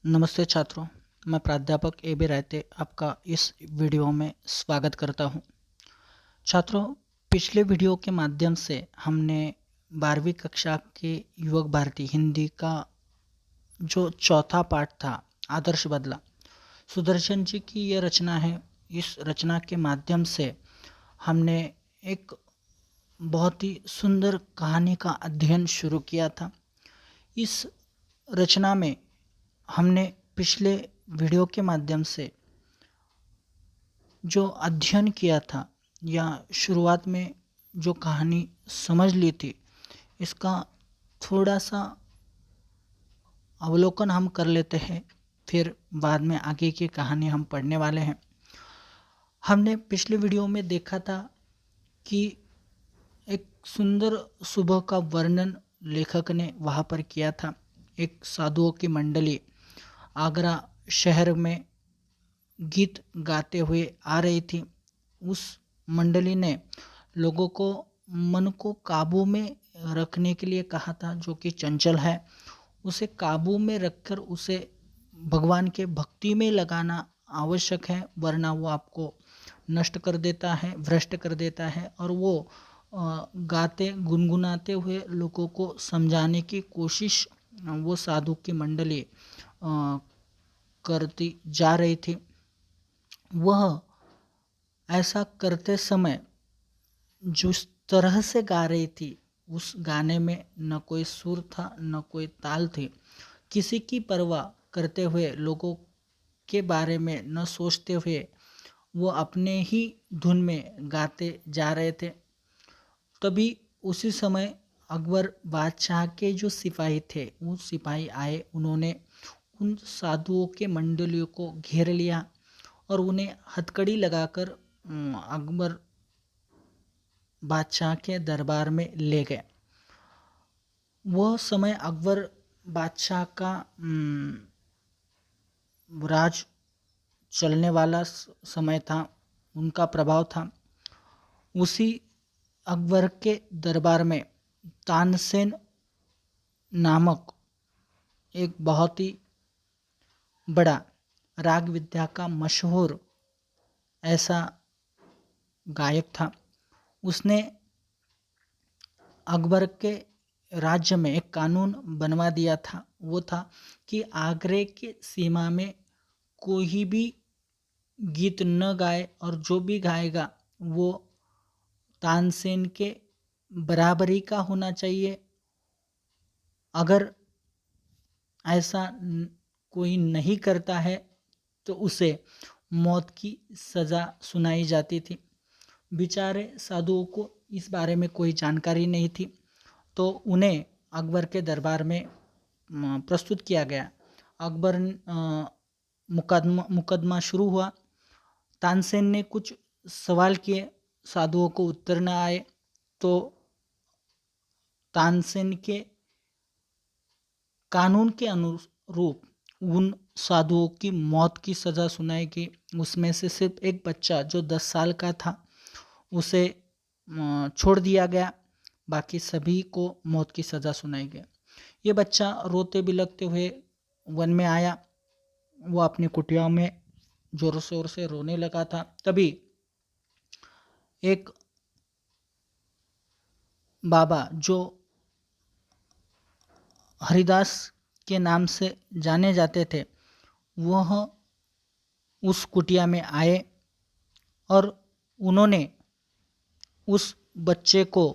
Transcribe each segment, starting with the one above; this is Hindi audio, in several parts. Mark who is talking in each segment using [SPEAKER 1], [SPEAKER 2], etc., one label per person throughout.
[SPEAKER 1] नमस्ते छात्रों, मैं प्राध्यापक ए बी रायते आपका इस वीडियो में स्वागत करता हूं। छात्रों, पिछले वीडियो के माध्यम से हमने 12वीं कक्षा के युवक भारती हिंदी का जो चौथा पाठ था, आदर्श बदला, सुदर्शन जी की ये रचना है। इस रचना के माध्यम से हमने एक बहुत ही सुंदर कहानी का अध्ययन शुरू किया था। इस रचना में हमने पिछले वीडियो के माध्यम से जो अध्ययन किया था या शुरुआत में जो कहानी समझ ली थी, इसका थोड़ा सा अवलोकन हम कर लेते हैं, फिर बाद में आगे की कहानी हम पढ़ने वाले हैं। हमने पिछले वीडियो में देखा था कि एक सुंदर सुबह का वर्णन लेखक ने वहाँ पर किया था। एक साधुओं की मंडली आगरा शहर में गीत गाते हुए आ रही थी। उस मंडली ने लोगों को मन को काबू में रखने के लिए कहा था, जो कि चंचल है उसे काबू में रखकर उसे भगवान के भक्ति में लगाना आवश्यक है, वरना वो आपको नष्ट कर देता है, भ्रष्ट कर देता है। और वो गाते गुनगुनाते हुए लोगों को समझाने की कोशिश वो साधु की मंडली करती जा रही थी। वह ऐसा करते समय जिस तरह से गा रही थी, उस गाने में न कोई सुर था न कोई ताल थी। किसी की परवाह करते हुए, लोगों के बारे में न सोचते हुए वो अपने ही धुन में गाते जा रहे थे। तभी उसी समय अकबर बादशाह के जो सिपाही थे, वो सिपाही आए। उन्होंने उन साधुओं के मंडलियों को घेर लिया और उन्हें हथकड़ी लगाकर अकबर बादशाह के दरबार में ले गए। वह समय अकबर बादशाह का राज चलने वाला समय था, उनका प्रभाव था। उसी अकबर के दरबार में तानसेन नामक एक बहुत ही बड़ा राग विद्या का मशहूर ऐसा गायक था। उसने अकबर के राज्य में एक कानून बनवा दिया था। वो था कि आगरे के सीमा में कोई भी गीत न गाए, और जो भी गाएगा वो तानसेन के बराबरी का होना चाहिए। अगर ऐसा कोई नहीं करता है तो उसे मौत की सज़ा सुनाई जाती थी। बेचारे साधुओं को इस बारे में कोई जानकारी नहीं थी, तो उन्हें अकबर के दरबार में प्रस्तुत किया गया। अकबर मुकदमा शुरू हुआ। तानसेन ने कुछ सवाल किए, साधुओं को उत्तर न आए, तो तानसेन के कानून के अनुरूप उन साधुओं की मौत की सज़ा सुनाई गई। उसमें से सिर्फ एक बच्चा जो 10 साल का था, उसे छोड़ दिया गया। बाकी सभी को मौत की सज़ा सुनाई गई। ये बच्चा रोते बिलखते हुए वन में आया। वो अपनी कुटिया में जोर शोर से रोने लगा था। तभी एक बाबा जो हरिदास के नाम से जाने जाते थे, वह उस कुटिया में आए और उन्होंने उस बच्चे को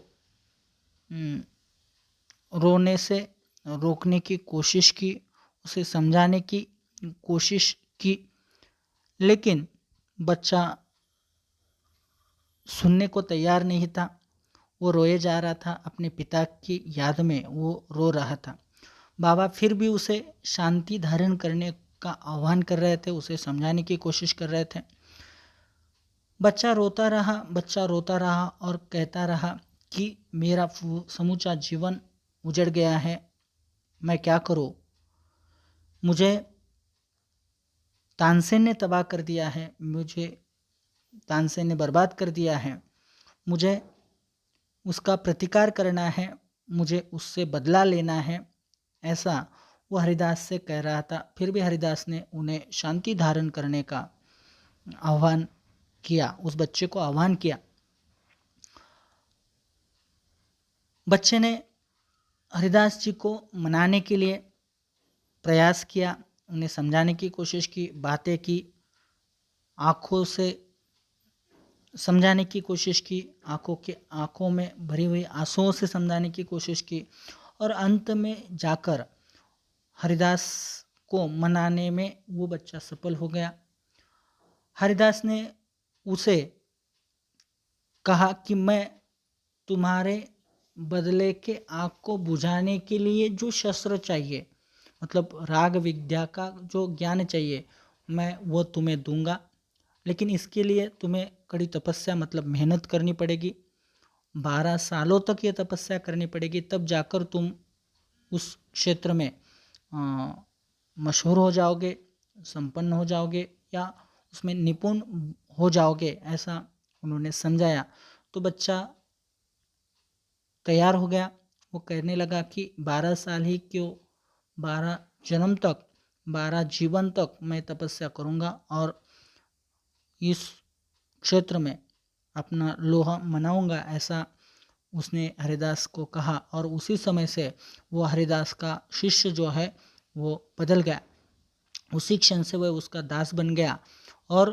[SPEAKER 1] रोने से रोकने की कोशिश की, उसे समझाने की कोशिश की, लेकिन बच्चा सुनने को तैयार नहीं था। वो रोए जा रहा था, अपने पिता की याद में वो रो रहा था। बाबा फिर भी उसे शांति धारण करने का आह्वान कर रहे थे, उसे समझाने की कोशिश कर रहे थे। बच्चा रोता रहा और कहता रहा कि मेरा समूचा जीवन उजड़ गया है, मैं क्या करूं? मुझे तानसेन ने तबाह कर दिया है, मुझे तानसेन ने बर्बाद कर दिया है। मुझे उसका प्रतिकार करना है, मुझे उससे बदला लेना है। ऐसा वो हरिदास से कह रहा था। फिर भी हरिदास ने उन्हें शांति धारण करने का आह्वान किया, उस बच्चे को आह्वान किया। बच्चे ने हरिदास जी को मनाने के लिए प्रयास किया, उन्हें समझाने की कोशिश की, बातें की, आँखों से समझाने की कोशिश की, आँखों में भरी हुई आंसुओं से समझाने की कोशिश की, और अंत में जाकर हरिदास को मनाने में वो बच्चा सफल हो गया। हरिदास ने उसे कहा कि मैं तुम्हारे बदले के आग को बुझाने के लिए जो शस्त्र चाहिए, मतलब राग विद्या का जो ज्ञान चाहिए, मैं वो तुम्हें दूंगा, लेकिन इसके लिए तुम्हें कड़ी तपस्या मतलब मेहनत करनी पड़ेगी। 12 सालों तक ये तपस्या करनी पड़ेगी, तब जाकर तुम उस क्षेत्र में मशहूर हो जाओगे, संपन्न हो जाओगे, या उसमें निपुण हो जाओगे, ऐसा उन्होंने समझाया। तो बच्चा तैयार हो गया। वो कहने लगा कि 12 साल ही क्यों, 12 जन्म तक, 12 जीवन तक मैं तपस्या करूँगा और इस क्षेत्र में अपना लोहा मनाऊंगा, ऐसा उसने हरिदास को कहा। और उसी समय से वो हरिदास का शिष्य जो है वो बदल गया। उसी क्षण से वह उसका दास बन गया और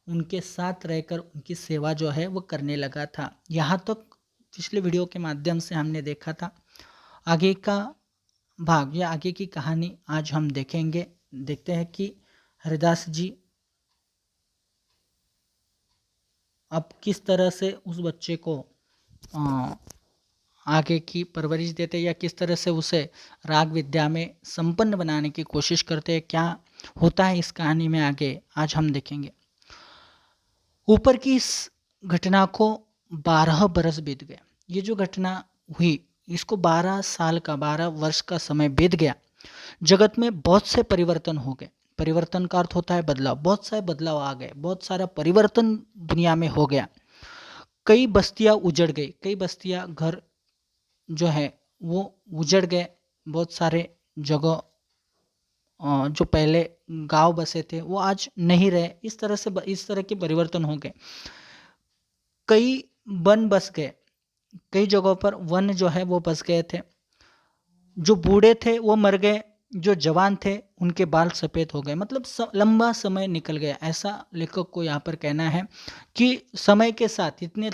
[SPEAKER 1] उनके साथ रहकर उनकी सेवा जो है वो करने लगा था। यहाँ तक पिछले वीडियो के माध्यम से हमने देखा था। आगे का भाग या आगे की कहानी आज हम देखेंगे। देखते हैं कि हरिदास जी अब किस तरह से उस बच्चे को आगे की परवरिश देते, या किस तरह से उसे राग विद्या में संपन्न बनाने की कोशिश करते हैं। क्या होता है इस कहानी में आगे आज हम देखेंगे। ऊपर की इस घटना को 12 बरस बीत गए। ये जो घटना हुई इसको 12 साल का, 12 वर्ष का समय बीत गया। जगत में बहुत से परिवर्तन हो गए। परिवर्तन का अर्थ होता है बदलाव। बहुत सारे बदलाव आ गए, बहुत सारा परिवर्तन दुनिया में हो गया। कई बस्तियां उजड़ गई, कई बस्तियां, घर जो है वो उजड़ गए। बहुत सारे जगह जो पहले गांव बसे थे वो आज नहीं रहे। इस तरह के परिवर्तन हो गए। कई वन बस गए, कई जगहों पर वन जो है वो बस गए थे। जो बूढ़े थे वो मर गए, जो जवान थे उनके बाल सफ़ेद हो गए। मतलब लंबा समय निकल गया, ऐसा लेखक को यहाँ पर कहना है कि समय के साथ, इतने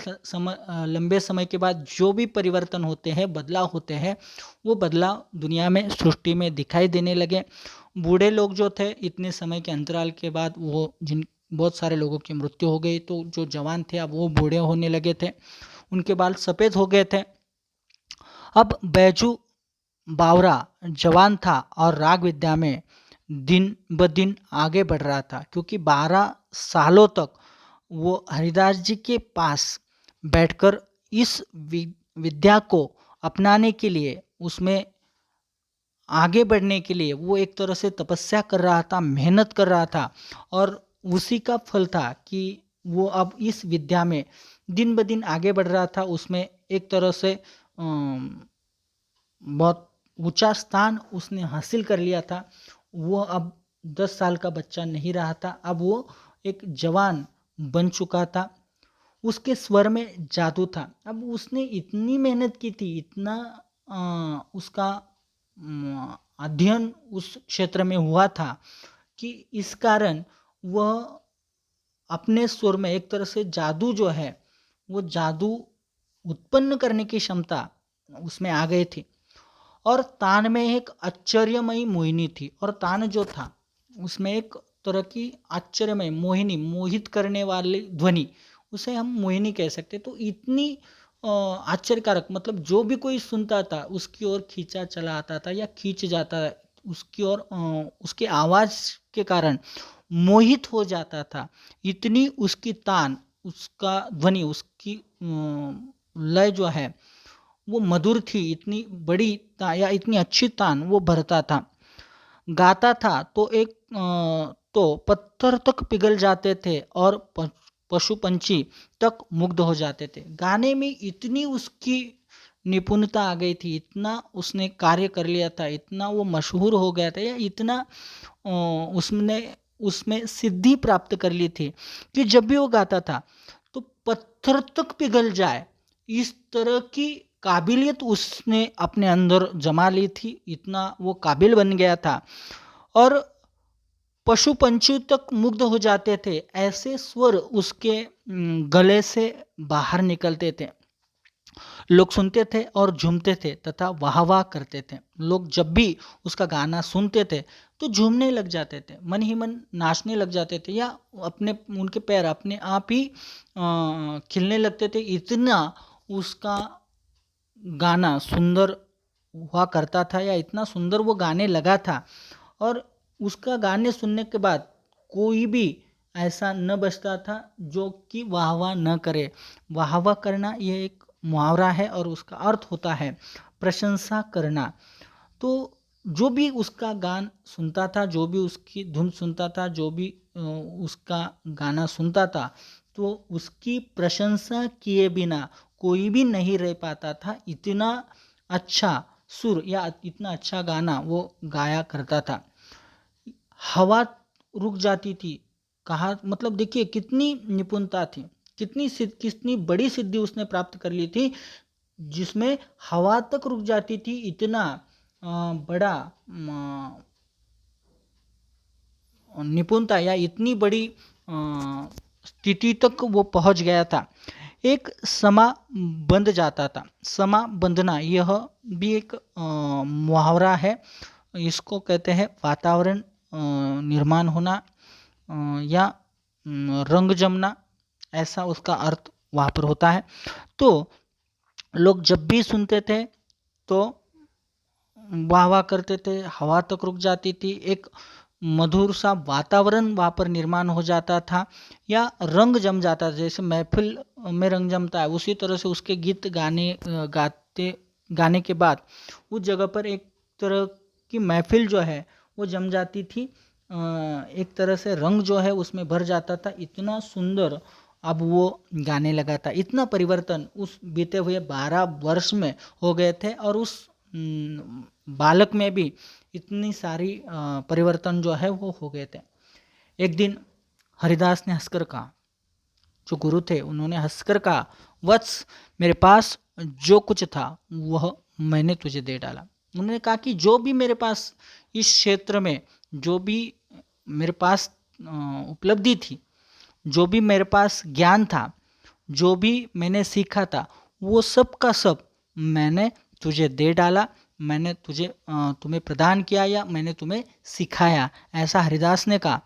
[SPEAKER 1] लंबे समय के बाद जो भी परिवर्तन होते हैं, बदलाव होते हैं, वो बदलाव दुनिया में, सृष्टि में दिखाई देने लगे। बूढ़े लोग जो थे, इतने समय के अंतराल के बाद वो बहुत सारे लोगों की मृत्यु हो गई, तो जो जवान थे अब वो बूढ़े होने लगे थे, उनके बाल सफ़ेद हो गए थे। अब बैजू बावरा जवान था और राग विद्या में दिन ब दिन आगे बढ़ रहा था, क्योंकि 12 सालों तक वो हरिदास जी के पास बैठकर इस विद्या को अपनाने के लिए, उसमें आगे बढ़ने के लिए वो एक तरह से तपस्या कर रहा था, मेहनत कर रहा था। और उसी का फल था कि वो अब इस विद्या में दिन ब दिन आगे बढ़ रहा था। उसमें एक तरह से बहुत ऊंचा स्थान उसने हासिल कर लिया था। वो अब 10 साल का बच्चा नहीं रहा था, अब वो एक जवान बन चुका था। उसके स्वर में जादू था। अब उसने इतनी मेहनत की थी, इतना उसका अध्ययन उस क्षेत्र में हुआ था कि इस कारण वह अपने स्वर में एक तरह से जादू जो है, वो जादू उत्पन्न करने की क्षमता उसमें आ गई थी। और तान में एक आश्चर्यमयी मोहिनी थी, और तान जो था उसमें एक तरह की आश्चर्यमय मोहिनी, मोहित करने वाली ध्वनि, उसे हम मोहिनी कह सकते। तो इतनी आश्चर्यकारक, मतलब जो भी कोई सुनता था उसकी ओर खींचा चला आता था या खींच जाता उसकी ओर, उसके आवाज़ के कारण मोहित हो जाता था। इतनी उसकी तान, उसका ध्वनि, उसकी लय जो है वो मधुर थी, इतनी बड़ी या इतनी अच्छी तान वो भरता था। गाता था तो पत्थर तक पिघल जाते थे और पशु पंछी तक मुग्ध हो जाते थे। गाने में इतनी उसकी निपुणता आ गई थी, इतना उसने कार्य कर लिया था, इतना वो मशहूर हो गया था, या इतना उसने उसमें सिद्धि प्राप्त कर ली थी कि जब भी वो गाता था तो पत्थर तक पिघल जाए, इस तरह की काबिलियत उसने अपने अंदर जमा ली थी, इतना वो काबिल बन गया था। और पशु पंछी तक मुग्ध हो जाते थे, ऐसे स्वर उसके गले से बाहर निकलते थे। लोग सुनते थे और झूमते थे तथा वाह वाह करते थे। लोग जब भी उसका गाना सुनते थे तो झूमने लग जाते थे, मन ही मन नाचने लग जाते थे, या अपने उनके पैर अपने आप ही खिलने लगते थे, इतना उसका गाना सुंदर हुआ करता था, या इतना सुंदर वो गाने लगा था। और उसका गाने सुनने के बाद कोई भी ऐसा न बचता था जो कि वाह वाह न करे। वाह वाह करना यह एक मुहावरा है और उसका अर्थ होता है प्रशंसा करना। तो जो भी उसका गान सुनता था, जो भी उसकी धुन सुनता था, जो भी उसका गाना सुनता था, तो उसकी प्रशंसा किए बिना कोई भी नहीं रह पाता था। इतना अच्छा सुर या इतना अच्छा गाना वो गाया करता था। हवा रुक जाती थी, कहा मतलब देखिए कितनी निपुणता थी, कितनी बड़ी सिद्धि उसने प्राप्त कर ली थी, जिसमें हवा तक रुक जाती थी, इतना बड़ा निपुणता या इतनी बड़ी स्थिति तक वो पहुंच गया था। एक समा बंध जाता था, समा बंधना यह भी एक मुहावरा है। इसको कहते हैं वातावरण निर्माण होना या रंग जमना, ऐसा उसका अर्थ वहाँ पर होता है। तो लोग जब भी सुनते थे तो वाह वाह करते थे, हवा तक रुक जाती थी, एक मधुर सा वातावरण वहाँ पर निर्माण हो जाता था, या रंग जम जाता था। जैसे महफिल में रंग जमता है, उसी तरह से उसके गीत गाने के बाद उस जगह पर एक तरह की महफिल जो है वो जम जाती थी। एक तरह से रंग जो है उसमें भर जाता था, इतना सुंदर अब वो गाने लगा था। इतना परिवर्तन उस बीते हुए 12 वर्ष में हो गए थे, और उस बालक में भी इतनी सारी परिवर्तन जो है वो हो गए थे। एक दिन हरिदास ने हंसकर कहा, जो गुरु थे उन्होंने हंसकर कहा, वत्स मेरे पास जो कुछ था वह मैंने तुझे दे डाला। उन्होंने कहा कि जो भी मेरे पास इस क्षेत्र में, जो भी मेरे पास उपलब्धि थी, जो भी मेरे पास ज्ञान था, जो भी मैंने सीखा था, वो सब का सब मैंने तुझे दे डाला, मैंने तुम्हें प्रदान किया, या मैंने तुम्हें सिखाया, ऐसा हरिदास ने कहा।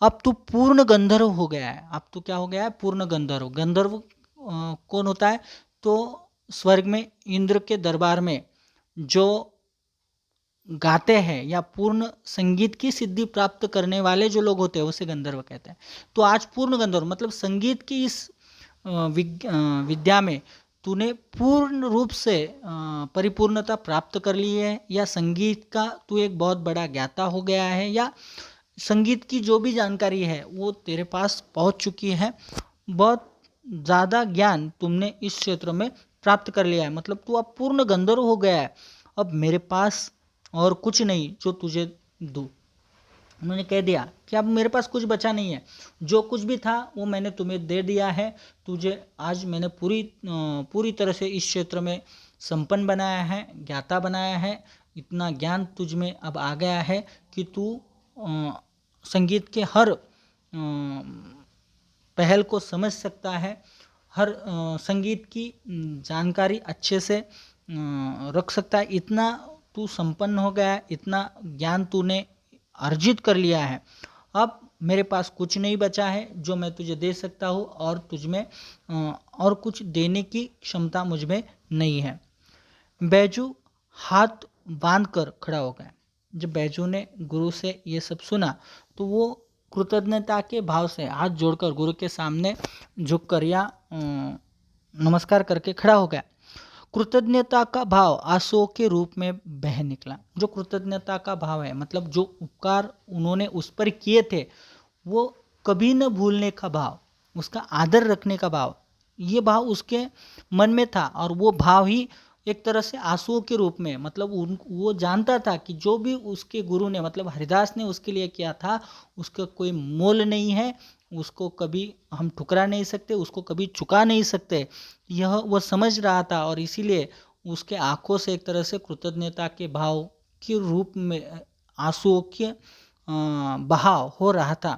[SPEAKER 1] अब तू पूर्ण गंधर्व हो गया है। अब तू क्या हो गया है? पूर्ण गंधर्व। गंधर्व कौन होता है? तो स्वर्ग में इंद्र के दरबार में जो गाते हैं या पूर्ण संगीत की सिद्धि प्राप्त करने वाले जो लोग होते हैं उसे गंधर्व कहते हैं। तो आज पूर्ण गंधर्व मतलब संगीत की इस विद्या में तूने पूर्ण रूप से परिपूर्णता प्राप्त कर ली है, या संगीत का तू एक बहुत बड़ा ज्ञाता हो गया है, या संगीत की जो भी जानकारी है वो तेरे पास पहुंच चुकी है। बहुत ज़्यादा ज्ञान तुमने इस क्षेत्र में प्राप्त कर लिया है, मतलब तू अब पूर्ण गंधर्व हो गया है। अब मेरे पास और कुछ नहीं जो तुझे दूँ। उन्होंने कह दिया कि अब मेरे पास कुछ बचा नहीं है, जो कुछ भी था वो मैंने तुम्हें दे दिया है। तुझे आज मैंने पूरी तरह से इस क्षेत्र में संपन्न बनाया है, ज्ञाता बनाया है। इतना ज्ञान तुझ में अब आ गया है कि तू संगीत के हर पहल को समझ सकता है, हर संगीत की जानकारी अच्छे से रख सकता है। इतना तू संपन्न हो गया है, इतना ज्ञान तूने अर्जित कर लिया है। अब मेरे पास कुछ नहीं बचा है जो मैं तुझे दे सकता हूँ, और तुझ में और कुछ देने की क्षमता मुझ में नहीं है। बैजू हाथ बांध कर खड़ा हो गया। जब बैजू ने गुरु से ये सब सुना तो वो कृतज्ञता के भाव से हाथ जोड़कर गुरु के सामने झुककर या नमस्कार करके खड़ा हो गया। कृतज्ञता का भाव आंसुओं के रूप में बह निकला। जो कृतज्ञता का भाव है, मतलब जो उपकार उन्होंने उस पर किए थे वो कभी न भूलने का भाव, उसका आदर रखने का भाव, ये भाव उसके मन में था, और वो भाव ही एक तरह से आंसुओं के रूप में, मतलब वो जानता था कि जो भी उसके गुरु ने मतलब हरिदास ने उसके लिए किया था उसका कोई मोल नहीं है, उसको कभी हम ठुकरा नहीं सकते, उसको कभी चुका नहीं सकते, यह वो समझ रहा था। और इसीलिए उसके आंखों से एक तरह से कृतज्ञता के भाव के रूप में आंसुओं के बहाव हो रहा था।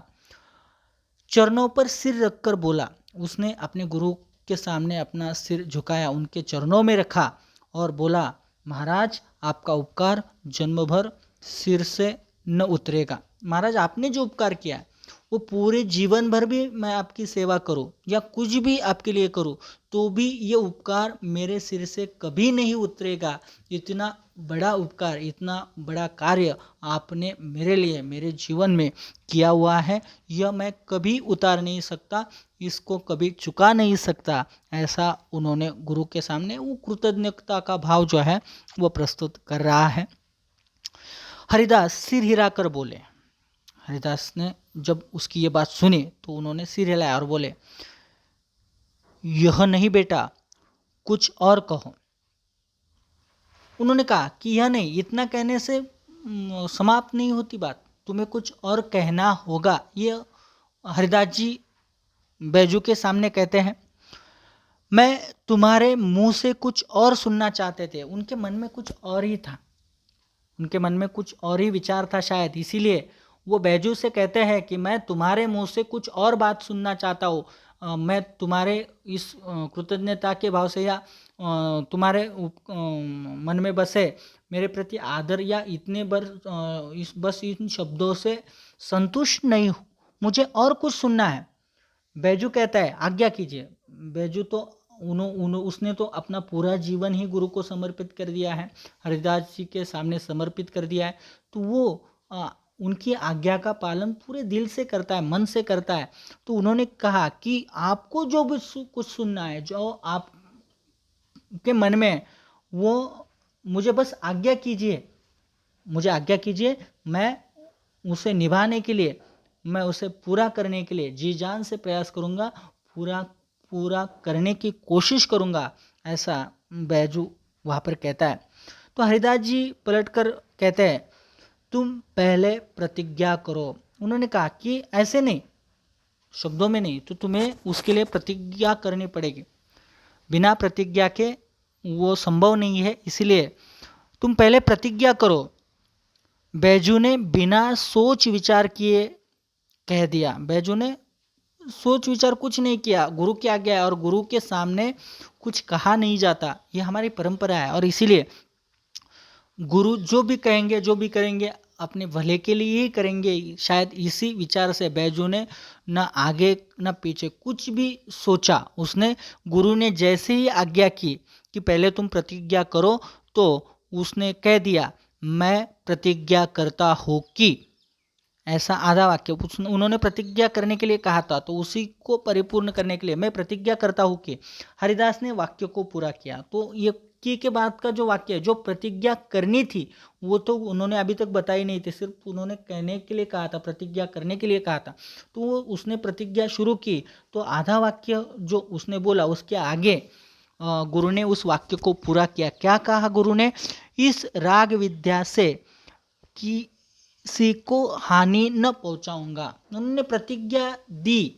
[SPEAKER 1] चरणों पर सिर रखकर बोला, उसने अपने गुरु के सामने अपना सिर झुकाया, उनके चरणों में रखा और बोला, महाराज आपका उपकार जन्म भर सिर से न उतरेगा। महाराज आपने जो उपकार किया है वो पूरे जीवन भर भी मैं आपकी सेवा करूं या कुछ भी आपके लिए करूं तो भी ये उपकार मेरे सिर से कभी नहीं उतरेगा। इतना बड़ा उपकार, इतना बड़ा कार्य आपने मेरे लिए मेरे जीवन में किया हुआ है, यह मैं कभी उतार नहीं सकता, इसको कभी चुका नहीं सकता। ऐसा उन्होंने गुरु के सामने वो कृतज्ञता का भाव जो है वो प्रस्तुत कर रहा है। हरिदास सिर हिलाकर बोले, हरिदास ने जब उसकी ये बात सुनी तो उन्होंने सिर हिलाया और बोले, यह नहीं बेटा, कुछ और कहो। उन्होंने कहा कि यह नहीं, इतना कहने से समाप्त नहीं होती बात, तुम्हें कुछ और कहना होगा। ये हरिदास जी बैजू के सामने कहते हैं। मैं तुम्हारे मुंह से कुछ और सुनना चाहते थे। उनके मन में कुछ और ही था, उनके मन में कुछ और ही विचार था शायद, इसीलिए वो बैजू से कहते हैं कि मैं तुम्हारे मुंह से कुछ और बात सुनना चाहता हूँ। मैं तुम्हारे इस कृतज्ञता के भाव से या तुम्हारे मन में बसे मेरे प्रति आदर या इतने बस इन शब्दों से संतुष्ट नहीं हूँ, मुझे और कुछ सुनना है। बैजू कहता है आज्ञा कीजिए। बैजू तो उसने तो अपना पूरा जीवन ही गुरु को समर्पित कर दिया है, हरिदास जी के सामने समर्पित कर दिया है, तो वो उनकी आज्ञा का पालन पूरे दिल से करता है, मन से करता है। तो उन्होंने कहा कि आपको जो भी कुछ सुनना है, जो आपके मन में है, वो मुझे बस आज्ञा कीजिए, मुझे आज्ञा कीजिए, मैं उसे निभाने के लिए, मैं उसे पूरा करने के लिए जी जान से प्रयास करूँगा, पूरा करने की कोशिश करूँगा, ऐसा बैजू वहाँ पर कहता है। तो हरिदास जी पलटकर कहते हैं, तुम पहले प्रतिज्ञा करो। उन्होंने कहा कि ऐसे नहीं, शब्दों में नहीं, तो तुम्हें उसके लिए प्रतिज्ञा करनी पड़ेगी, बिना प्रतिज्ञा के वो संभव नहीं है, इसलिए तुम पहले प्रतिज्ञा करो। बैजू ने बिना सोच विचार किए कह दिया। बैजू ने सोच विचार कुछ नहीं किया, गुरु की आज्ञा है और गुरु के सामने कुछ कहा नहीं जाता, ये हमारी परंपरा है। और इसीलिए गुरु जो भी कहेंगे, जो भी करेंगे अपने भले के लिए ही करेंगे। शायद इसी विचार से बैजू ने न आगे न पीछे कुछ भी सोचा, उसने गुरु ने जैसे ही आज्ञा की कि पहले तुम प्रतिज्ञा करो, तो उसने कह दिया मैं प्रतिज्ञा करता हूँ कि, ऐसा आधा वाक्य उन्होंने प्रतिज्ञा करने के लिए कहा था, तो उसी को परिपूर्ण करने के लिए मैं प्रतिज्ञा करता हूँ कि हरिदास ने वाक्य को पूरा किया। तो ये की के बाद का जो वाक्य है, जो प्रतिज्ञा करनी थी वो तो उन्होंने अभी तक बताई नहीं थी, सिर्फ उन्होंने कहने के लिए कहा था, प्रतिज्ञा करने के लिए कहा था। तो वो उसने प्रतिज्ञा शुरू की, तो आधा वाक्य जो उसने बोला उसके आगे गुरु ने उस वाक्य को पूरा किया। क्या कहा गुरु ने, इस राग विद्या से किसी को हानि न पहुंचाऊंगा। उन्होंने प्रतिज्ञा दी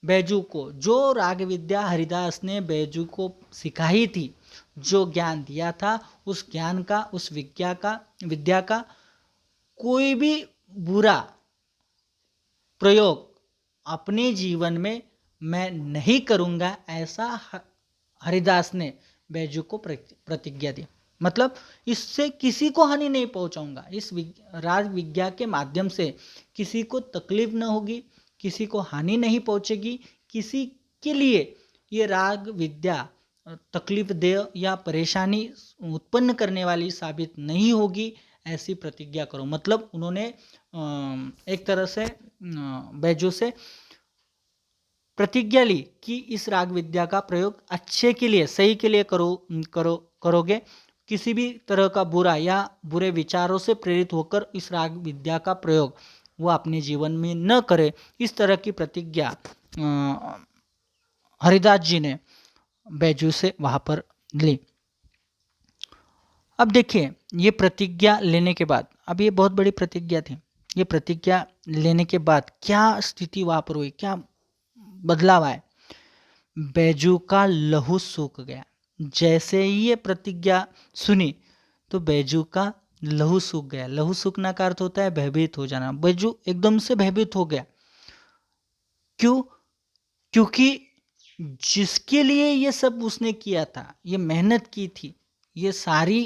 [SPEAKER 1] बैजू को, जो राग विद्या हरिदास ने बैजू को सिखाई थी, जो ज्ञान दिया था, उस ज्ञान का, उस विद्या का कोई भी बुरा प्रयोग अपने जीवन में मैं नहीं करूंगा, ऐसा हरिदास ने बैजू को प्रतिज्ञा दी। मतलब इससे किसी को हानि नहीं पहुंचाऊंगा, इस राग विद्या के माध्यम से किसी को तकलीफ न होगी, किसी को हानि नहीं पहुंचेगी, किसी के लिए ये राग विद्या तकलीफ दे या परेशानी उत्पन्न करने वाली साबित नहीं होगी, ऐसी प्रतिज्ञा करो। मतलब उन्होंने एक तरह से बैजू से प्रतिज्ञा ली कि इस राग विद्या का प्रयोग अच्छे के लिए, सही के लिए करोगे, किसी भी तरह का बुरा या बुरे विचारों से प्रेरित होकर इस राग विद्या का प्रयोग वो अपने जीवन में न करे। इस तरह की प्रतिज्ञा हरिदास जी ने बैजू से वहाँ पर ली। अब देखिए, ये प्रतिज्ञा लेने के बाद, अब ये बहुत बड़ी प्रतिज्ञा थी, ये प्रतिज्ञा लेने के बाद क्या स्थिति वहाँ पर हुई, क्या बदलाव आया। बैजू का लहू सूख गया। जैसे ही ये प्रतिज्ञा सुनी तो बैजू का लहू सूख गया। लहू सूखना का अर्थ होता है भयभीत हो जाना। बैजू एकदम से भयभीत हो गया। क्यों? क्योंकि जिसके लिए ये सब उसने किया था, ये मेहनत की थी, ये सारी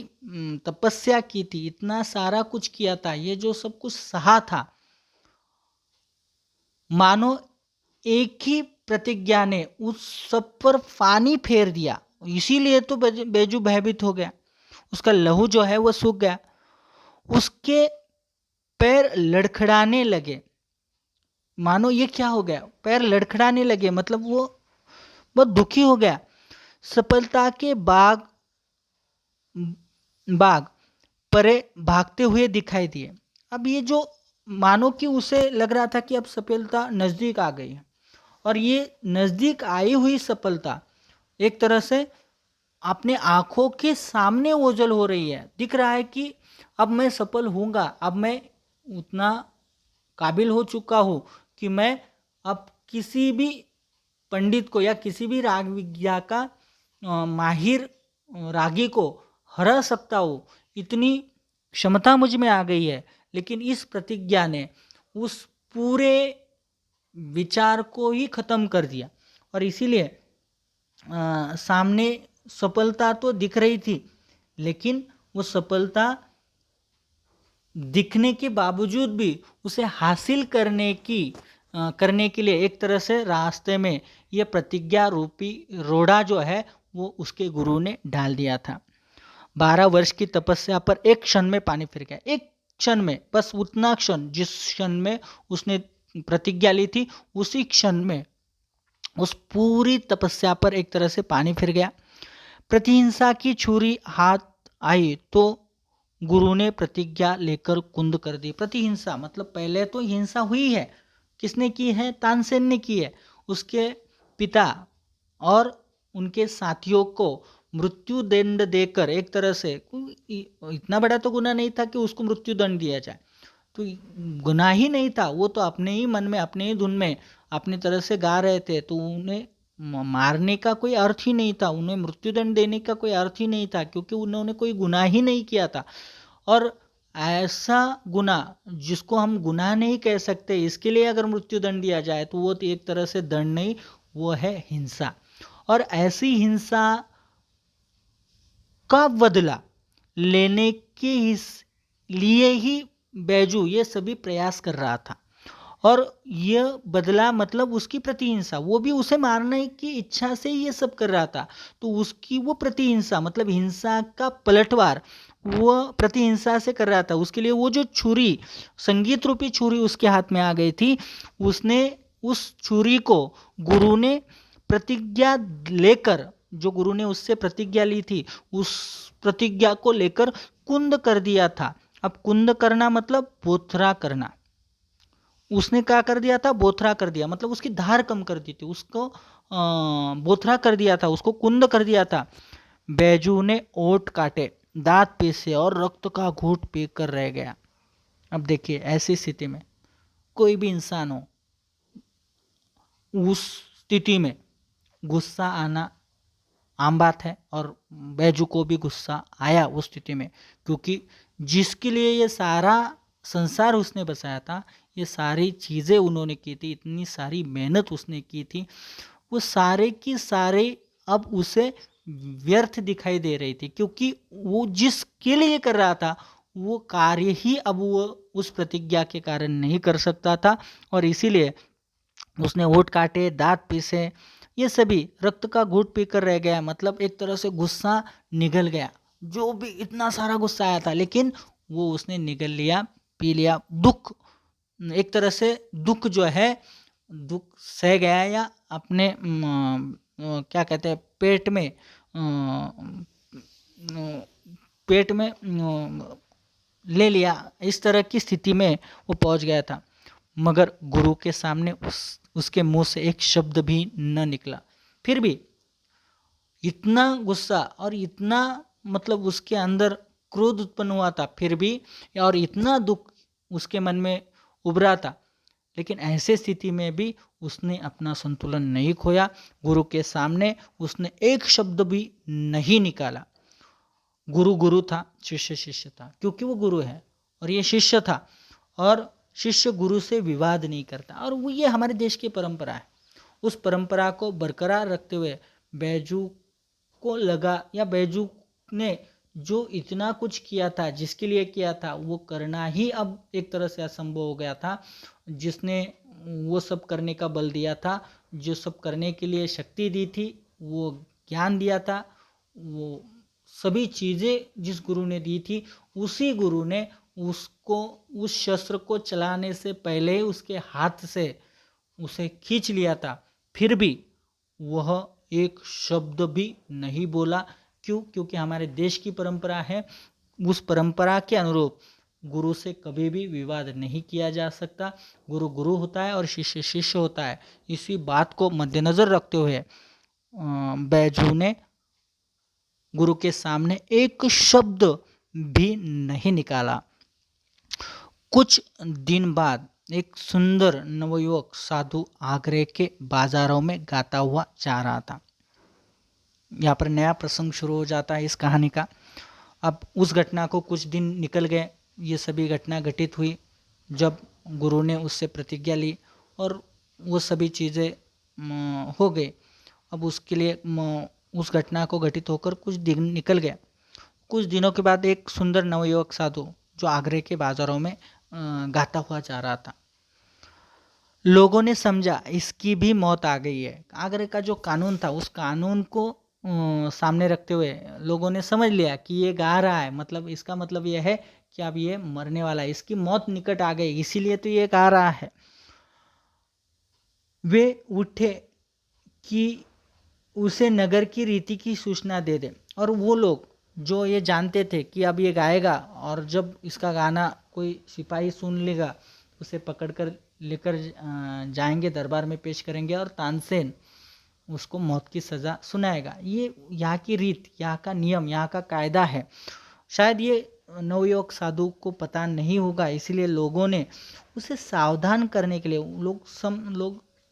[SPEAKER 1] तपस्या की थी, इतना सारा कुछ किया था, ये जो सब कुछ सहा था, मानो एक ही प्रतिज्ञा ने उस सब पर पानी फेर दिया। इसीलिए तो बैजू भयभीत हो गया। उसका लहू जो है वो सूख गया। उसके पैर लड़खड़ाने लगे। मानो ये क्या हो गया, पैर लड़खड़ाने लगे, मतलब वो बहुत दुखी हो गया। सफलता के बाग बाग परे भागते हुए दिखाई दिए। अब ये जो मानो कि उसे लग रहा था कि अब सफलता नजदीक आ गई है, और ये नजदीक आई हुई सफलता एक तरह से अपने आंखों के सामने ओझल हो रही है। दिख रहा है कि अब मैं सफल हूँगा, अब मैं उतना काबिल हो चुका हूँ कि मैं अब किसी भी पंडित को या किसी भी राग विद्या का माहिर रागी को हरा सकता हूँ, इतनी क्षमता मुझ में आ गई है। लेकिन इस प्रतिज्ञा ने उस पूरे विचार को ही खत्म कर दिया, और इसीलिए सामने सफलता तो दिख रही थी, लेकिन वो सफलता दिखने के बावजूद भी उसे हासिल करने के लिए एक तरह से रास्ते में ये प्रतिज्ञा रूपी रोड़ा जो है वो उसके गुरु ने डाल दिया था। 12 वर्ष की तपस्या पर एक क्षण में पानी फिर गया। एक क्षण में, बस उतना क्षण जिस क्षण में उसने प्रतिज्ञा ली थी, उसी क्षण में उस पूरी तपस्या पर एक तरह से पानी फिर गया। प्रतिहिंसा की छुरी हाथ आई तो गुरु ने प्रतिज्ञा लेकर कुंद कर दी। प्रतिहिंसा मतलब पहले तो हिंसा हुई है, किसने की है? तानसेन ने की है। उसके पिता और उनके साथियों को मृत्यु दंड देकर एक तरह से, इतना बड़ा तो गुनाह नहीं था कि उसको मृत्यु दंड दिया जाए, तो गुनाह ही नहीं था, वो तो अपने ही मन में, अपने ही धुन में अपनी तरह से गा रहे थे, तो उन्हें मारने का कोई अर्थ ही नहीं था, उन्हें मृत्युदंड देने का कोई अर्थ ही नहीं था, क्योंकि उन्होंने कोई गुनाह ही नहीं किया था। और ऐसा गुनाह जिसको हम गुनाह नहीं कह सकते, इसके लिए अगर मृत्युदंड दिया जाए तो वो तो एक तरह से दंड नहीं, वो है हिंसा। और ऐसी हिंसा का बदला लेने के लिए ही बैजू ये सभी प्रयास कर रहा था। और यह बदला मतलब उसकी प्रतिहिंसा, वो भी उसे मारने की इच्छा से ये सब कर रहा था, तो उसकी वो प्रतिहिंसा मतलब हिंसा का पलटवार वो प्रतिहिंसा से कर रहा था। उसके लिए वो जो छुरी, संगीत रूपी छुरी उसके हाथ में आ गई थी, उसने उस छुरी को गुरु ने प्रतिज्ञा लेकर, जो गुरु ने उससे प्रतिज्ञा ली थी, उस प्रतिज्ञा को लेकर कुंद कर दिया था। अब कुंद करना मतलब बोथरा करना। उसने क्या कर दिया था? बोथरा कर दिया, मतलब उसकी धार कम कर दी थी, उसको बोथरा कर दिया था, उसको कुंद कर दिया था। बैजू ने ओठ काटे, दांत पीसे और रक्त का घूंट पीकर रह गया। अब देखिए, ऐसी स्थिति में कोई भी इंसान हो, उस स्थिति में गुस्सा आना आम बात है, और बैजू को भी गुस्सा आया उस स्थिति में, क्योंकि जिसके लिए ये सारा संसार उसने बसाया था, ये सारी चीज़ें उन्होंने की थी, इतनी सारी मेहनत उसने की थी, वो सारे की सारे अब उसे व्यर्थ दिखाई दे रही थी, क्योंकि वो जिसके लिए कर रहा था वो कार्य ही अब वो उस प्रतिज्ञा के कारण नहीं कर सकता था, और इसीलिए उसने होठ काटे, दांत पीसे, ये सभी रक्त का घूंट पीकर रह गया। मतलब एक तरह से गुस्सा निगल गया, जो भी इतना सारा गुस्सा आया था, लेकिन वो उसने निगल लिया, पी लिया। दुख, एक तरह से दुख जो है, दुख सह गया, या अपने क्या कहते हैं, पेट में ले लिया, इस तरह की स्थिति में वो पहुंच गया था। मगर गुरु के सामने उसके मुंह से एक शब्द भी न निकला। फिर भी इतना गुस्सा और इतना मतलब उसके अंदर क्रोध उत्पन्न हुआ था फिर भी, और इतना दुख उसके मन में उभरा था, लेकिन ऐसे स्थिति में भी उसने अपना संतुलन नहीं खोया। गुरु के सामने उसने एक शब्द भी नहीं निकाला। गुरु गुरु था, शिष्य शिष्य था, क्योंकि वो गुरु है और ये शिष्य था, और शिष्य गुरु से विवाद नहीं करता। और वो ये हमारे देश की परंपरा है। उस परंपरा को बरकरार रखते हुए बैजू को लगा, या बैजू ने जो इतना कुछ किया था, जिसके लिए किया था, वो करना ही अब एक तरह से असंभव हो गया था। जिसने वो सब करने का बल दिया था, जो सब करने के लिए शक्ति दी थी, वो ज्ञान दिया था, वो सभी चीज़ें जिस गुरु ने दी थी, उसी गुरु ने उसको उस शस्त्र को चलाने से पहले ही उसके हाथ से उसे खींच लिया था। फिर भी वह एक शब्द भी नहीं बोला। क्यों? क्योंकि हमारे देश की परंपरा है, उस परंपरा के अनुरूप गुरु से कभी भी विवाद नहीं किया जा सकता। गुरु गुरु होता है और शिष्य शिष्य होता है। इसी बात को मद्देनज़र रखते हुए बैजू ने गुरु के सामने एक शब्द भी नहीं निकाला। कुछ दिन बाद एक सुंदर नवयुवक साधु आगरे के बाजारों में गाता हुआ जा रहा था। यहाँ पर नया प्रसंग शुरू हो जाता है इस कहानी का। अब उस घटना को कुछ दिन निकल गए, ये सभी घटना घटित हुई जब गुरु ने उससे प्रतिज्ञा ली, और वो सभी चीज़ें हो गई। अब उसके लिए उस घटना को घटित होकर कुछ दिन निकल गए। कुछ दिनों के बाद एक सुंदर नवयुवक साधु जो आगरे के बाज़ारों में गाता हुआ जा रहा था। लोगों ने समझा इसकी भी मौत आ गई है। आगरे का जो कानून था, उस कानून को सामने रखते हुए लोगों ने समझ लिया कि ये गा रहा है, मतलब इसका मतलब ये है कि अब ये मरने वाला है, इसकी मौत निकट आ गई, इसीलिए तो ये गा रहा है। वे उठे कि उसे नगर की रीति की सूचना दे दे। और वो लोग जो ये जानते थे कि अब ये गाएगा, और जब इसका गाना कोई सिपाही सुन लेगा, उसे पकड़कर लेकर जाएंगे, दरबार में पेश करेंगे, और तानसेन उसको मौत की सज़ा सुनाएगा। ये यहाँ की रीत, यहाँ का नियम, यहाँ का कायदा है। शायद ये नवयुवक साधु को पता नहीं होगा, इसीलिए लोगों ने उसे सावधान करने के लिए, लोग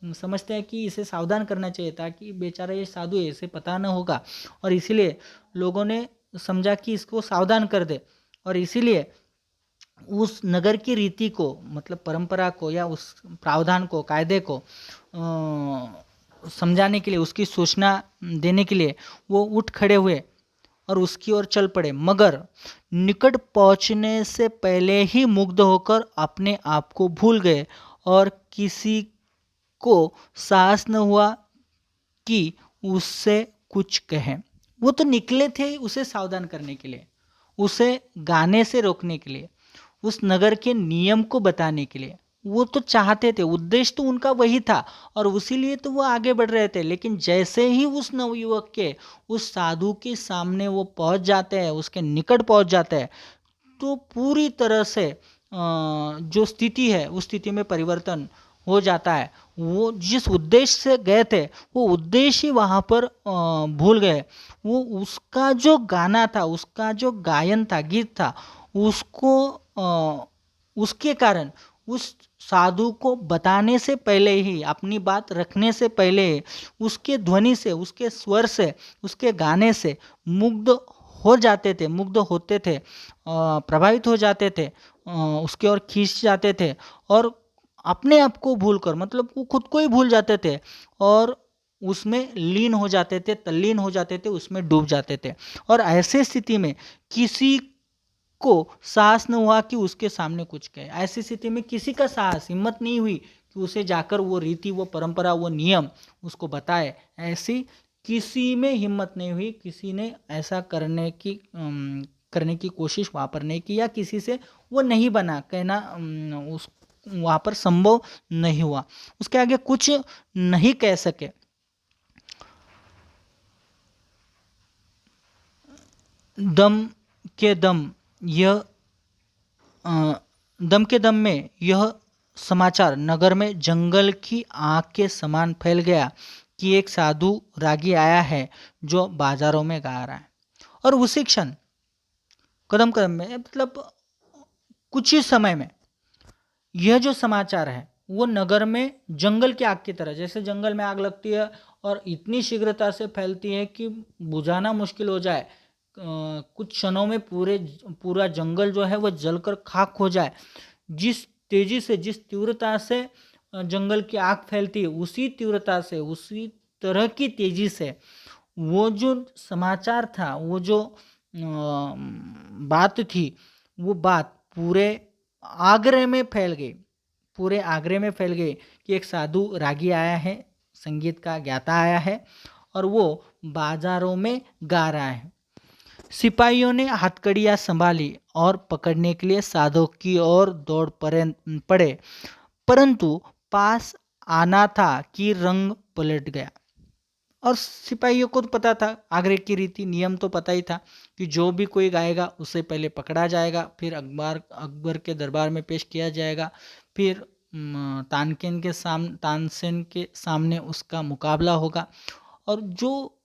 [SPEAKER 1] समझते हैं कि इसे सावधान करना चाहिए ताकि बेचारा ये साधु है, इसे पता न होगा, और इसीलिए लोगों ने समझा कि इसको सावधान कर दे। और इसीलिए उस नगर की रीति को, मतलब परंपरा को, या उस प्रावधान को, कायदे को समझाने के लिए, उसकी सूचना देने के लिए वो उठ खड़े हुए और उसकी ओर चल पड़े। मगर निकट पहुंचने से पहले ही मुग्ध होकर अपने आप को भूल गए, और किसी को साहस न हुआ कि उससे कुछ कहें। वो तो निकले थे उसे सावधान करने के लिए, उसे गाने से रोकने के लिए, उस नगर के नियम को बताने के लिए। वो तो चाहते थे, उद्देश्य तो उनका वही था, और उसी लिए तो वो आगे बढ़ रहे थे। लेकिन जैसे ही उस नवयुवक के, उस साधु के सामने वो पहुंच जाते हैं, उसके निकट पहुंच जाते हैं, तो पूरी तरह से जो स्थिति है, उस स्थिति में परिवर्तन हो जाता है। वो जिस उद्देश्य से गए थे, वो उद्देश्य ही वहाँ पर भूल गए। वो उसका जो गाना था, उसका जो गायन था, गीत था, उसको उसके कारण उस साधु को बताने से पहले ही, अपनी बात रखने से पहले, उसके ध्वनि से, उसके स्वर से, उसके गाने से मुग्ध हो जाते थे, मुग्ध होते थे, प्रभावित हो जाते थे, उसके ओर खींच जाते थे, और अपने आप को भूलकर, मतलब वो खुद को ही भूल जाते थे, और उसमें लीन हो जाते थे, तल्लीन हो जाते थे, उसमें डूब जाते थे। और ऐसे स्थिति में किसी को साहस न हुआ कि उसके सामने कुछ कहे। ऐसी स्थिति में किसी का साहस, हिम्मत नहीं हुई कि उसे जाकर वो रीति, वो परंपरा, वो नियम उसको बताए। ऐसी किसी में हिम्मत नहीं हुई, किसी ने ऐसा करने की कोशिश वहाँ पर नहीं की, या किसी से वो नहीं बना कहना, उस वहाँ पर संभव नहीं हुआ, उसके आगे कुछ नहीं कह सके। दम के दम यह दम के दम में यह समाचार नगर में जंगल की आग के समान फैल गया कि एक साधु रागी आया है जो बाजारों में गा रहा है। और उसी क्षण कदम कदम में, मतलब कुछ ही समय में यह जो समाचार है वो नगर में जंगल की आग की तरह, जैसे जंगल में आग लगती है और इतनी शीघ्रता से फैलती है कि बुझाना मुश्किल हो जाए, कुछ क्षणों में पूरा जंगल जो है वो जलकर खाक हो जाए। जिस तेजी से, जिस तीव्रता से जंगल की आग फैलती है, उसी तीव्रता से, उसी तरह की तेजी से वो जो समाचार था, वो जो बात थी, वो बात पूरे आगरे में फैल गई, पूरे आगरे में फैल गई कि एक साधु रागी आया है, संगीत का ज्ञाता आया है और वो बाजारों में गा रहा है। सिपाहियों ने हथकड़ियाँ संभाली और पकड़ने के लिए साधु की ओर दौड़ पड़े, परंतु पास आना था कि रंग पलट गया। और सिपाहियों को तो पता था, आगरे की रीति नियम तो पता ही था कि जो भी कोई गाएगा उसे पहले पकड़ा जाएगा, फिर अकबर के दरबार में पेश किया जाएगा, फिर तानसेन के सामने उसका मुकाबला होगा और जो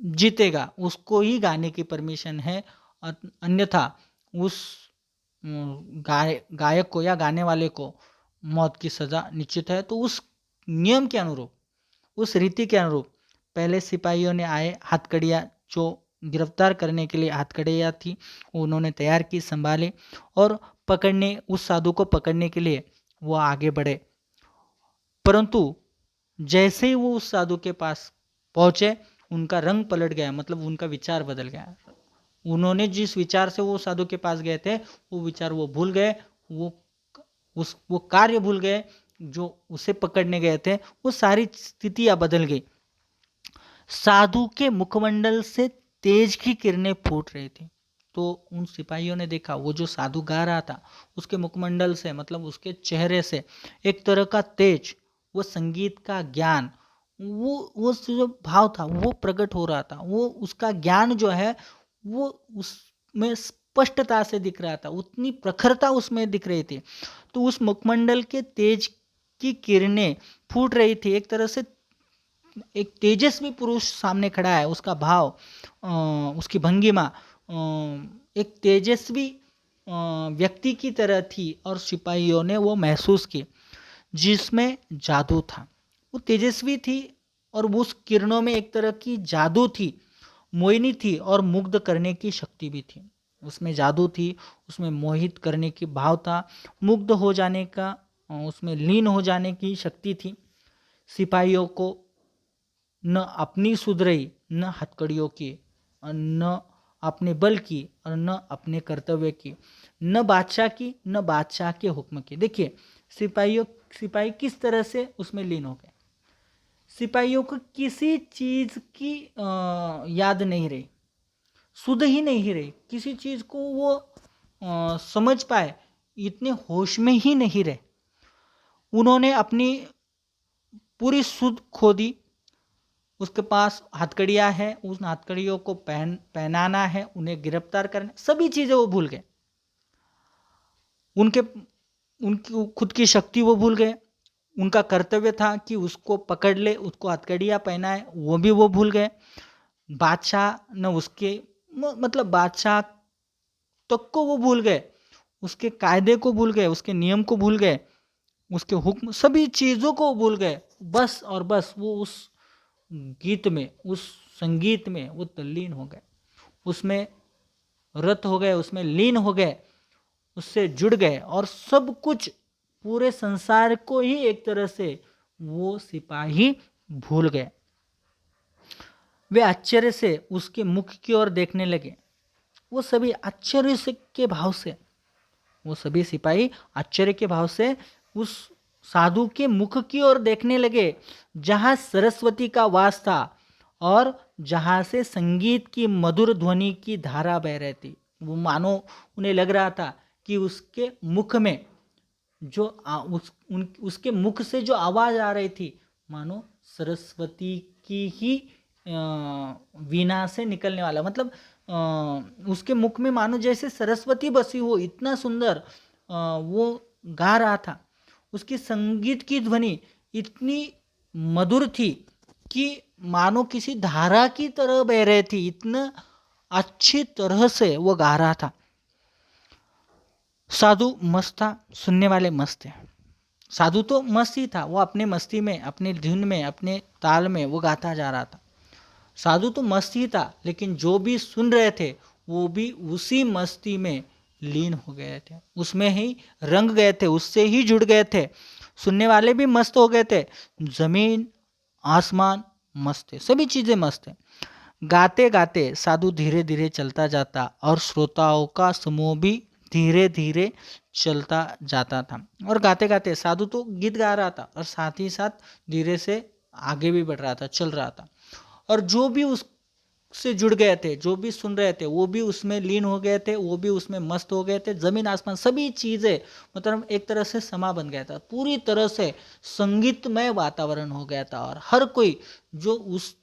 [SPEAKER 1] जीतेगा उसको ही गाने की परमिशन है, अन्यथा उस गायक को या गाने वाले को मौत की सज़ा निश्चित है। तो उस नियम के अनुरूप, उस रीति के अनुरूप पहले सिपाहियों ने आए, हथकड़ियाँ जो गिरफ्तार करने के लिए हथकड़ियाँ थी उन्होंने तैयार की, संभाले और उस साधु को पकड़ने के लिए वो आगे बढ़े। परंतु जैसे ही वो उस साधु के पास पहुंचे, उनका रंग पलट गया, मतलब उनका विचार बदल गया। उन्होंने जिस विचार से वो साधु के पास गए थे, वो विचार वो भूल गए, वो कार्य भूल गए जो उसे पकड़ने गए थे। वो सारी स्थितियां बदल गई। साधु के मुखमंडल से तेज की किरणें फूट रही थी। तो उन सिपाहियों ने देखा वो जो साधु गा रहा था, उसके मुखमंडल से, मतलब उसके चेहरे से एक तरह का तेज, वो संगीत का ज्ञान, वो जो भाव था वो प्रकट हो रहा था। वो उसका ज्ञान जो है वो उसमें स्पष्टता से दिख रहा था, उतनी प्रखरता उसमें दिख रही थी। तो उस मुखमंडल के तेज की किरणें फूट रही थी। एक तरह से एक तेजस्वी पुरुष सामने खड़ा है, उसका भाव, उसकी भंगिमा एक तेजस्वी व्यक्ति की तरह थी और सिपाहियों ने वो महसूस की, जिसमें जादू था। वो तेजस्वी थी और उस किरणों में एक तरह की जादू थी, मोहिनी थी और मुग्ध करने की शक्ति भी थी। उसमें जादू थी, उसमें मोहित करने की भाव था, मुग्ध हो जाने का, उसमें लीन हो जाने की शक्ति थी। सिपाहियों को न अपनी सुधरई, न हथकड़ियों की, और न अपने बल की, और न अपने कर्तव्य की, न बादशाह की, न बादशाह के हुक्म की। देखिए सिपाही किस तरह से उसमें लीन हो गए। सिपाहियों को किसी चीज की याद नहीं रही, सुध ही नहीं रही, किसी चीज को वो समझ पाए, इतने होश में ही नहीं रहे। उन्होंने अपनी पूरी सुध खो दी। उसके पास हथकड़ियाँ हैं, उन हथकड़ियों को पहनाना है, उन्हें गिरफ्तार करना, सभी चीज़ें वो भूल गए। उनकी खुद की शक्ति वो भूल गए। उनका कर्तव्य था कि उसको पकड़ ले, उसको हथकड़ियाँ पहनाए, वो भी वो भूल गए। बादशाह न उसके मतलब बादशाह तक को वो भूल गए, उसके कायदे को भूल गए, उसके नियम को भूल गए, उसके हुक्म, सभी चीज़ों को भूल गए। बस और बस वो उस गीत में, उस संगीत में वो तल्लीन हो गए, उसमें रत हो गए, उसमें लीन हो गए, उससे जुड़ गए और सब कुछ, पूरे संसार को ही एक तरह से वो सिपाही भूल गए। वे आश्चर्य से उसके मुख की ओर देखने लगे। वो सभी आश्चर्य से के भाव से, वो सभी सिपाही आश्चर्य के भाव से उस साधु के मुख की ओर देखने लगे, जहां सरस्वती का वास था और जहां से संगीत की मधुर ध्वनि की धारा बह रही थी। वो मानो उन्हें लग रहा था कि उसके मुख में जो उसके मुख से जो आवाज आ रही थी, मानो सरस्वती की ही वीणा से निकलने वाला, मतलब उसके मुख में मानो जैसे सरस्वती बसी हो, इतना सुंदर वो गा रहा था। उसकी संगीत की ध्वनि इतनी मधुर थी कि मानो किसी धारा की तरह बह रही थी, इतना अच्छी तरह से वो गा रहा था। साधु मस्त था, सुनने वाले मस्त थे। साधु तो मस्त ही था, वो अपने मस्ती में, अपने धुन में, अपने ताल में वो गाता जा रहा था। साधु तो मस्त ही था, लेकिन जो भी सुन रहे थे वो भी उसी मस्ती में लीन हो गए थे, उसमें ही रंग गए थे, उससे ही जुड़ गए थे। सुनने वाले भी मस्त हो गए थे, जमीन आसमान मस्त थे, सभी चीजें मस्त थे। गाते गाते साधु धीरे धीरे चलता जाता और श्रोताओं का समूह भी धीरे धीरे चलता जाता था। और गाते गाते साधु तो गीत गा रहा था और साथ ही साथ धीरे से आगे भी बढ़ रहा था, चल रहा था। और जो भी उससे जुड़ गए थे, जो भी सुन रहे थे, वो भी उसमें लीन हो गए थे, वो भी उसमें मस्त हो गए थे। जमीन आसमान सभी चीजें मतलब एक तरह से समा बन गया था, पूरी तरह से संगीतमय वातावरण हो गया था। और हर कोई जो उस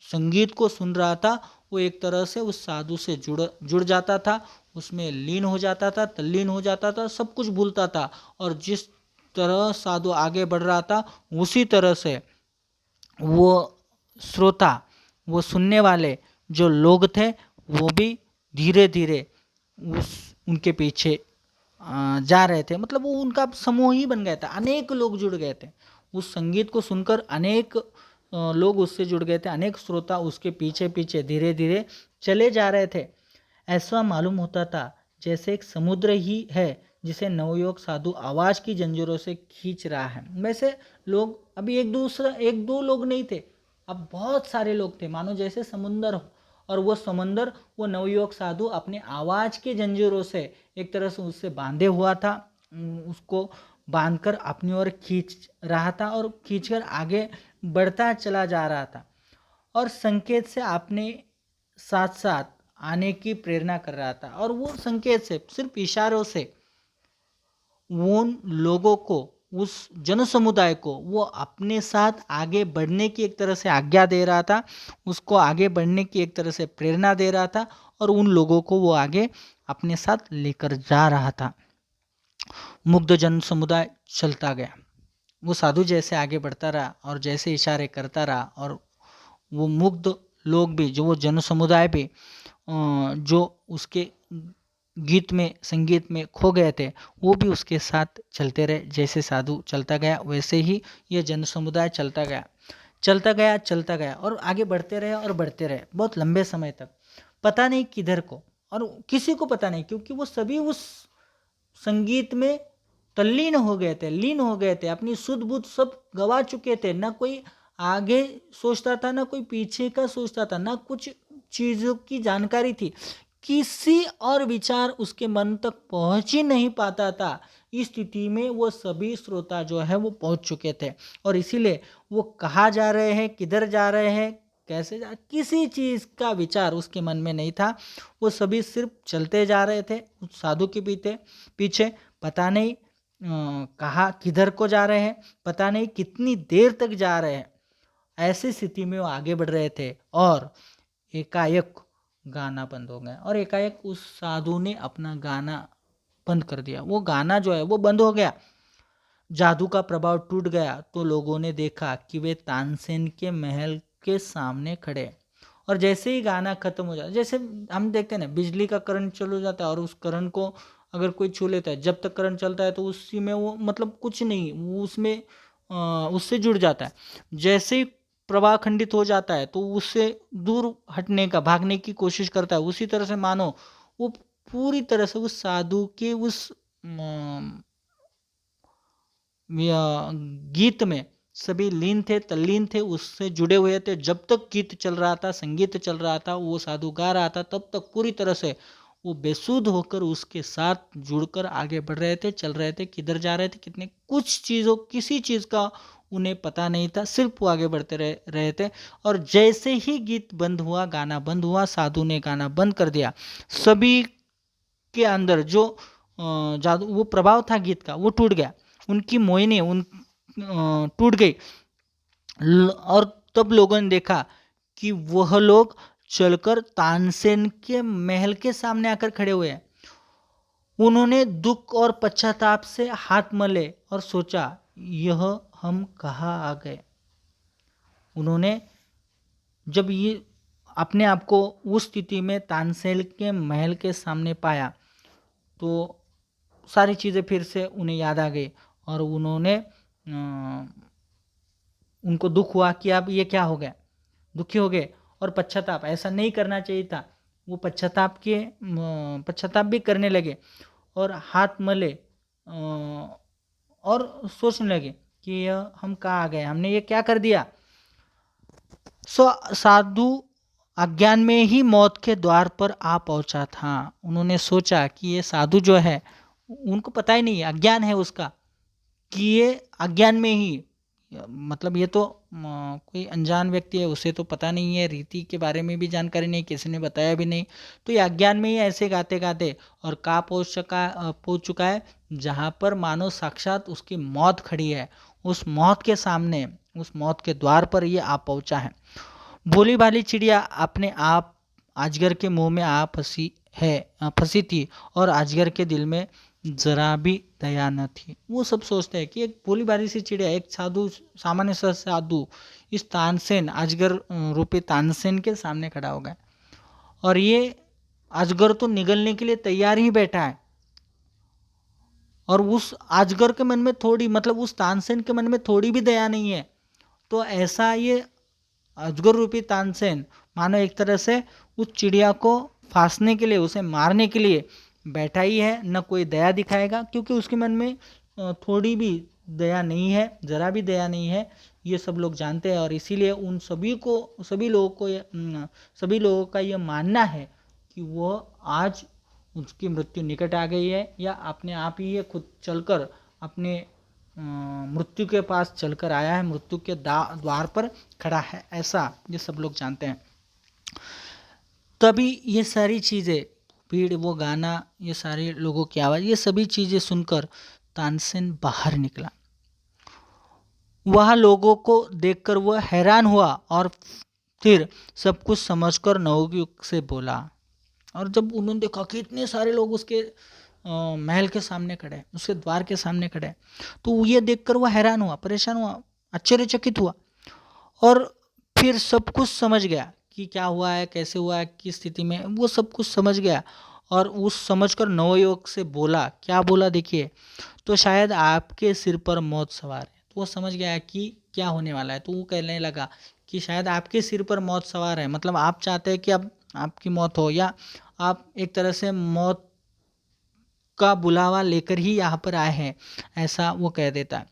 [SPEAKER 1] संगीत को सुन रहा था वो एक तरह से उस साधु से जुड़ जाता था, उसमें लीन हो जाता था, तल्लीन हो जाता था, सब कुछ भूलता था। और जिस तरह साधु आगे बढ़ रहा था उसी तरह से वो श्रोता, वो सुनने वाले जो लोग थे वो भी धीरे धीरे उस उनके पीछे जा रहे थे। मतलब वो उनका समूह ही बन गया था, अनेक लोग जुड़ गए थे उस संगीत को सुनकर, अनेक लोग उससे जुड़ गए थे, अनेक श्रोता उसके पीछे पीछे धीरे धीरे चले जा रहे थे। ऐसा मालूम होता था जैसे एक समुद्र ही है जिसे नवयुवक साधु आवाज की जंजीरों से खींच रहा है। वैसे लोग अभी एक दो लोग नहीं थे, अब बहुत सारे लोग थे, मानो जैसे समुंदर हो। और वो समंदर वो नवयुवक साधु अपने आवाज के जंजीरों से एक तरह से उससे बांधे हुआ था, उसको बांधकर अपनी ओर खींच रहा था और खींचकर आगे बढ़ता चला जा रहा था। और संकेत से अपने साथ साथ आने की प्रेरणा कर रहा था। और वो संकेत से, सिर्फ इशारों से उन लोगों को, उस जन समुदाय को वो अपने साथ आगे बढ़ने की एक तरह से आज्ञा दे रहा था, उसको आगे बढ़ने की एक तरह से प्रेरणा दे रहा था। और उन लोगों को वो आगे अपने साथ लेकर जा रहा था। मुग्ध जन समुदाय चलता गया, वो साधु जैसे आगे बढ़ता रहा और जैसे इशारे करता रहा, और वो मुग्ध लोग भी, जो वो जन समुदाय भी जो उसके गीत में, संगीत में खो गए थे, वो भी उसके साथ चलते रहे। जैसे साधु चलता गया वैसे ही ये जन समुदाय चलता गया, चलता गया, चलता गया, और आगे बढ़ते रहे और बढ़ते रहे बहुत लंबे समय तक, पता नहीं किधर को, और किसी को पता नहीं, क्योंकि वो सभी उस संगीत में तल्लीन हो गए थे, लीन हो गए थे, अपनी सुध बुध सब गवा चुके थे। ना कोई आगे सोचता था, ना कोई पीछे का सोचता था, ना कुछ चीज़ों की जानकारी थी, किसी और विचार उसके मन तक पहुंच ही नहीं पाता था। इस स्थिति में वो सभी श्रोता जो है वो पहुंच चुके थे। और इसीलिए वो कहाँ जा रहे हैं, किधर जा रहे हैं, कैसे जा, किसी चीज़ का विचार उसके मन में नहीं था। वो सभी सिर्फ चलते जा रहे थे उस साधु के पीछे। पता नहीं कहाँ किधर को जा रहे हैं, पता नहीं कितनी देर तक जा रहे हैं। ऐसी स्थिति में वो आगे बढ़ रहे थे और एकाएक गाना बंद हो गया, और एकाएक उस साधु ने अपना गाना बंद कर दिया। वो गाना जो है वो बंद हो गया, जादू का प्रभाव टूट गया। तो लोगों ने देखा कि वे तानसेन के महल के सामने खड़े। और जैसे ही गाना खत्म हो जाता, जैसे हम देखते हैं ना, बिजली का करंट चालू हो जाता है और उस करंट को अगर कोई छू लेता है, जब तक करंट चलता है तो उसी में वो मतलब कुछ नहीं, वो उसमें उससे जुड़ जाता है। जैसे ही प्रवाह खंडित हो जाता है तो उससे दूर हटने का, भागने की कोशिश करता है। उसी तरह से मानो वो पूरी तरह से उस साधु के उस गीत में सभी लीन थे, तल्लीन थे, उससे जुड़े हुए थे। जब तक गीत चल रहा था, संगीत चल रहा था, वो साधु गा रहा था, तब तक पूरी तरह से वो बेसुध होकर उसके साथ जुड़कर आगे बढ़ रहे थे, चल रहे थे। किधर जा रहे थे, कितने, कुछ चीज़ों, किसी चीज़ का उन्हें पता नहीं था, सिर्फ वो आगे बढ़ते रहे थे। और जैसे ही गीत बंद हुआ, गाना बंद हुआ, साधु ने गाना बंद कर दिया, सभी के अंदर जो जादू, वो प्रभाव था गीत का, वो टूट गया। उनकी मोहिनी टूट गई। और तब लोगों ने देखा कि वह लोग चलकर तानसेन के महल के सामने आकर खड़े हुए हैं। उन्होंने दुख और पश्चाताप से हाथ मले और सोचा, यह हम कहाँ आ गए। उन्होंने जब ये अपने आप को उस स्थिति में तानसेन के महल के सामने पाया, तो सारी चीज़ें फिर से उन्हें याद आ गई और उनको दुख हुआ कि अब ये क्या हो गया, दुखी हो गए और पश्चाताप, ऐसा नहीं करना चाहिए था। वो पश्चाताप भी करने लगे और हाथ मले और सोचने लगे कि यह हम कहाँ आ गए, हमने ये क्या कर दिया। साधु अज्ञान में ही मौत के द्वार पर आ पहुंचा था। उन्होंने सोचा कि ये साधु जो है, उनको पता ही नहीं है, अज्ञान है उसका, कि ये अज्ञान में ही, मतलब ये तो कोई अनजान व्यक्ति है, उसे तो पता नहीं है, रीति के बारे में भी जानकारी नहीं, किसी ने बताया भी नहीं, तो ये अज्ञान में ही ऐसे गाते गाते और कहाँ पहुँच चुका है, जहाँ पर मानो साक्षात उसकी मौत खड़ी है। उस मौत के सामने, उस मौत के द्वार पर ये आ पहुँचा है। भोली भाली चिड़िया अपने आप अजगर के मुंह में आ फंसी थी और अजगर के दिल में जरा भी दया न थी। वो सब सोचते हैं कि एक भोली भाली सी चिड़िया, एक साधु, सामान्य सा साधु इस तानसेन, अजगर रूपी तानसेन के सामने खड़ा हो गया और ये अजगर तो निगलने के लिए तैयार ही बैठा है और उस अजगर के मन में थोड़ी, मतलब उस तानसेन के मन में थोड़ी भी दया नहीं है। तो ऐसा ये अजगर रूपी तानसेन मानो एक तरह से उस चिड़िया को फांसने के लिए, उसे मारने के लिए बैठा ही है, न कोई दया दिखाएगा, क्योंकि उसके मन में थोड़ी भी दया नहीं है, जरा भी दया नहीं है, ये सब लोग जानते हैं। और इसीलिए उन सभी लोगों का ये मानना है कि वो आज उसकी मृत्यु निकट आ गई है, या अपने आप ही ये खुद चलकर अपने मृत्यु के पास चलकर आया है, मृत्यु के द्वार पर खड़ा है, ऐसा ये सब लोग जानते हैं। तभी ये सारी चीज़ें, भीड़, वो गाना, ये सारे लोगों की आवाज़, ये सभी चीज़ें सुनकर तानसेन बाहर निकला। वह लोगों को देखकर वह हैरान हुआ और फिर सब कुछ समझकर नवयुवक से बोला। और जब उन्होंने देखा कि इतने सारे लोग उसके महल के सामने खड़े हैं, उसके द्वार के सामने खड़े हैं, तो ये देखकर वह हैरान हुआ, परेशान हुआ, आश्चर्यचकित हुआ और फिर सब कुछ समझ गया कि क्या हुआ है, कैसे हुआ है, किस स्थिति में, वो सब कुछ समझ गया। और उस समझकर नवयुवक से बोला, क्या बोला देखिए, तो शायद आपके सिर पर मौत सवार है। तो वो समझ गया कि क्या होने वाला है, तो वो कहने लगा कि शायद आपके सिर पर मौत सवार है, मतलब आप चाहते हैं कि अब आपकी मौत हो, या आप एक तरह से मौत का बुलावा लेकर ही यहाँ पर आए हैं, ऐसा वो कह देता है।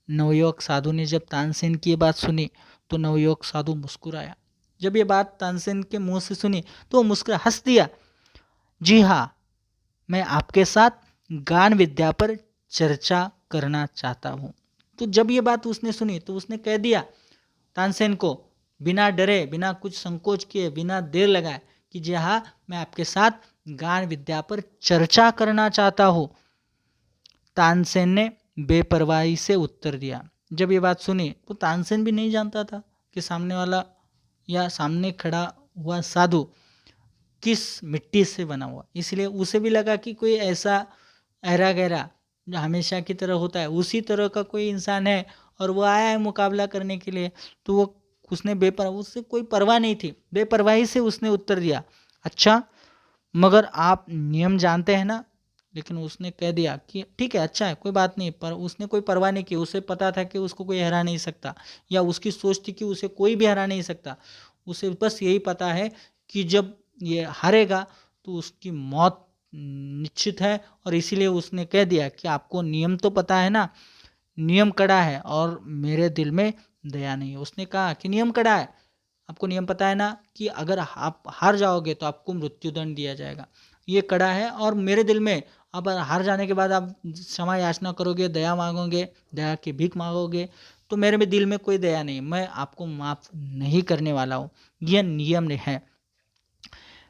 [SPEAKER 1] नवयुवक साधु ने जब तानसेन की ये बात सुनी तो नवयुवक साधु मुस्कुराया। जब ये बात तानसेन के मुंह से सुनी तो वो मुस्कुरा, हंस दिया। जी हाँ, मैं आपके साथ गान विद्या पर चर्चा करना चाहता हूँ। तो जब ये बात उसने सुनी तो उसने कह दिया तानसेन को, बिना डरे, बिना कुछ संकोच किए, बिना देर लगाए, कि जी हाँ, मैं आपके साथ गान विद्या पर चर्चा करना चाहता हूँ। तानसेन ने बेपरवाही से उत्तर दिया। जब ये बात सुनी तो तानसेन भी नहीं जानता था कि सामने वाला या सामने खड़ा हुआ साधु किस मिट्टी से बना हुआ, इसलिए उसे भी लगा कि कोई ऐसा अहरा गहरा जो हमेशा की तरह होता है, उसी तरह का कोई इंसान है और वो आया है मुकाबला करने के लिए। तो वो उसने उससे कोई परवाह नहीं थी, बेपरवाही से उसने उत्तर दिया, अच्छा, मगर आप नियम जानते हैं ना। लेकिन उसने कह दिया कि ठीक है, अच्छा है, कोई बात नहीं, पर उसने कोई परवाह नहीं की। उसे पता था कि उसको कोई हरा नहीं सकता, या उसकी सोच थी कि उसे कोई भी हरा नहीं सकता। उसे बस यही पता है कि जब ये हारेगा तो उसकी मौत निश्चित है, और इसीलिए उसने कह दिया कि आपको नियम तो पता है ना, नियम कड़ा है और मेरे दिल में दया नहीं है। उसने कहा कि नियम कड़ा है, आपको नियम पता है ना कि अगर आप हार जाओगे तो आपको मृत्युदंड दिया जाएगा, ये कड़ा है, और मेरे दिल में अब हार जाने के बाद आप क्षमा याचना करोगे, दया मांगोगे, दया की भीख मांगोगे, तो मेरे में दिल में कोई दया नहीं, मैं आपको माफ़ नहीं करने वाला हूँ, यह नियम है।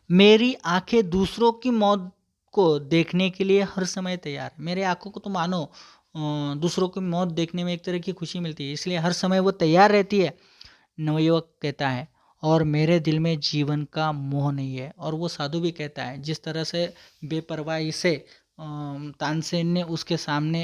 [SPEAKER 1] मेरी आंखें दूसरों की मौत को देखने के लिए हर समय तैयार है। मेरे आंखों को तो मानो दूसरों की मौत देखने में एक तरह की खुशी मिलती है, इसलिए हर समय वो तैयार रहती है। नवयुवक कहता है, और मेरे दिल में जीवन का मोह नहीं है। और वो साधु भी कहता है, जिस तरह से बेपरवाही से तानसेन ने उसके सामने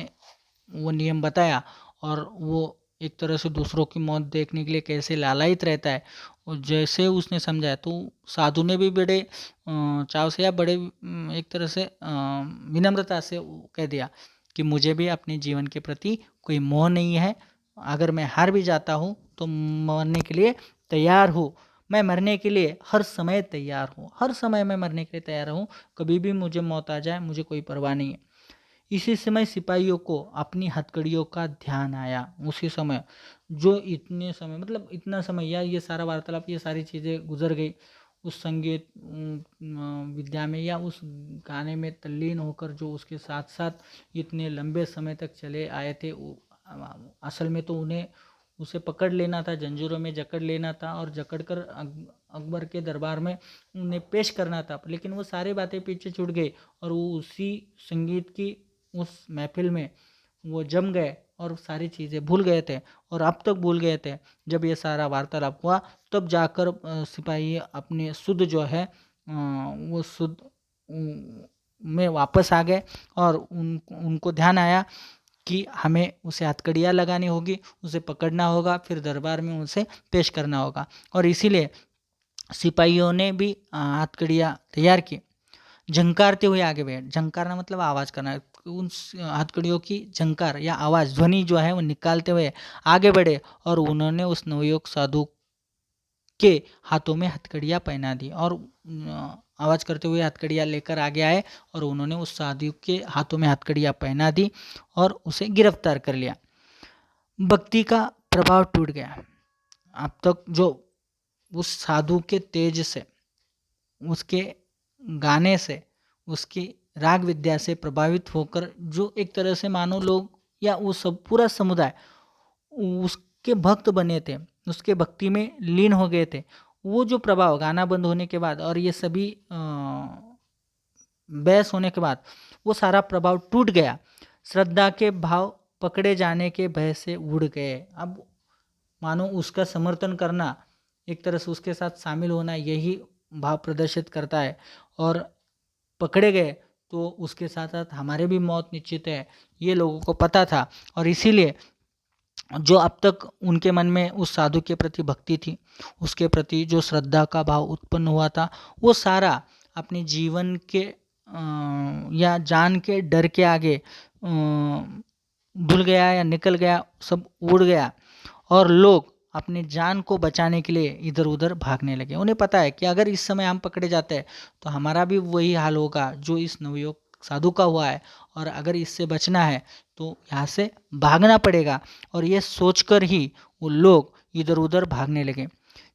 [SPEAKER 1] वो नियम बताया और वो एक तरह से दूसरों की मौत देखने के लिए कैसे लालायित रहता है, और जैसे उसने समझा तो साधु ने भी बड़े चाव से या बड़े एक तरह से विनम्रता से कह दिया कि मुझे भी अपने जीवन के प्रति कोई मोह नहीं है, अगर मैं हार भी जाता हूँ तो मरने के लिए तैयार हूँ, मैं मरने के लिए हर समय तैयार हूँ, हर समय मैं मरने के लिए तैयार हूँ, कभी भी मुझे मौत आ जाए मुझे कोई परवाह नहीं है। इसी समय सिपाहियों को अपनी हथकड़ियों का ध्यान आया। उसी समय जो इतने समय मतलब इतना समय या ये सारा वार्तालाप, ये सारी चीज़ें गुजर गई, उस संगीत विद्या में या उस गाने में तल्लीन होकर जो उसके साथ साथ इतने लंबे समय तक चले आए थे, असल में तो उन्हें उसे पकड़ लेना था, जंजीरों में जकड़ लेना था और जकड़ कर अकबर के दरबार में उन्हें पेश करना था, लेकिन वो सारी बातें पीछे छूट गई और वो उसी संगीत की उस महफिल में वो जम गए और सारी चीज़ें भूल गए थे, और अब तक भूल गए थे। जब ये सारा वार्तालाप हुआ तब जाकर सिपाही अपने सुध जो है वो सुध में वापस आ गए, और उनको ध्यान आया कि हमें उसे हथकड़ियाँ लगानी होगी, उसे पकड़ना होगा, फिर दरबार में उसे पेश करना होगा। और इसीलिए सिपाहियों ने भी हथकड़ियाँ तैयार की, झंकारते हुए आगे बढ़े। झंकारना मतलब आवाज़ करना, उन हथकड़ियों की झंकार या आवाज़ ध्वनि जो है वो निकालते हुए आगे बढ़े, और उन्होंने उस नवयुवक साधु के हाथों में हथकड़ियाँ पहना दी, और आवाज़ करते हुए हथकड़ियाँ लेकर आगे आए और उन्होंने उस साधु के हाथों में हथकड़ियाँ पहना दी और उसे गिरफ्तार कर लिया। भक्ति का प्रभाव टूट गया। अब तक जो उस साधु के तेज से, उसके गाने से, उसकी राग विद्या से प्रभावित होकर जो एक तरह से मानो लोग या वो सब पूरा समुदाय उसके भक्त बने थे, उसके भक्ति में लीन हो गए थे, वो जो प्रभाव गाना बंद होने के बाद और ये सभी बहस होने के बाद वो सारा प्रभाव टूट गया। श्रद्धा के भाव पकड़े जाने के भय से उड़ गए। अब मानो उसका समर्थन करना, एक तरह से उसके साथ शामिल होना, यही भाव प्रदर्शित करता है, और पकड़े गए तो उसके साथ साथ हमारे भी मौत निश्चित है, ये लोगों को पता था। और इसीलिए जो अब तक उनके मन में उस साधु के प्रति भक्ति थी, उसके प्रति जो श्रद्धा का भाव उत्पन्न हुआ था, वो सारा अपने जीवन के या जान के डर के आगे भूल गया या निकल गया, सब उड़ गया, और लोग अपनी जान को बचाने के लिए इधर उधर भागने लगे। उन्हें पता है कि अगर इस समय हम पकड़े जाते हैं तो हमारा भी वही हाल होगा जो इस नवयुवक साधु का हुआ है, और अगर इससे बचना है तो यहाँ से भागना पड़ेगा। और ये सोचकर ही वो लोग इधर उधर भागने लगे।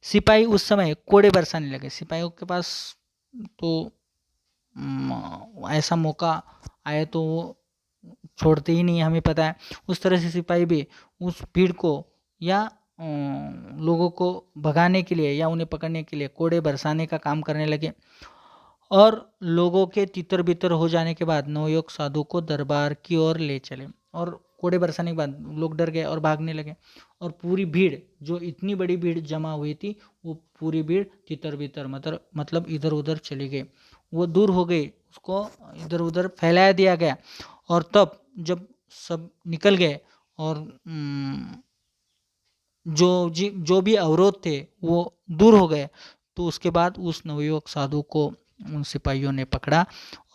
[SPEAKER 1] सिपाही उस समय कोड़े बरसाने लगे। सिपाहियों के पास तो ऐसा मौका आए तो वो छोड़ते ही नहीं, हमें पता है। उस तरह से सिपाही भी उस भीड़ को या लोगों को भगाने के लिए या उन्हें पकड़ने के लिए कोड़े बरसाने का काम करने लगे। और लोगों के तितर बितर हो जाने के बाद नवयुवक साधु को दरबार की ओर ले चले, और कोड़े बरसाने के बाद लोग डर गए और भागने लगे, और पूरी भीड़, जो इतनी बड़ी भीड़ जमा हुई थी, वो पूरी भीड़ तितर बितर मतलब इधर उधर चली गई, वो दूर हो गई, उसको इधर उधर फैला दिया गया। और तब जब सब निकल गए और जो भी अवरोध थे वो दूर हो गए, तो उसके बाद उस नवयुवक साधु को उन सिपाहियों ने पकड़ा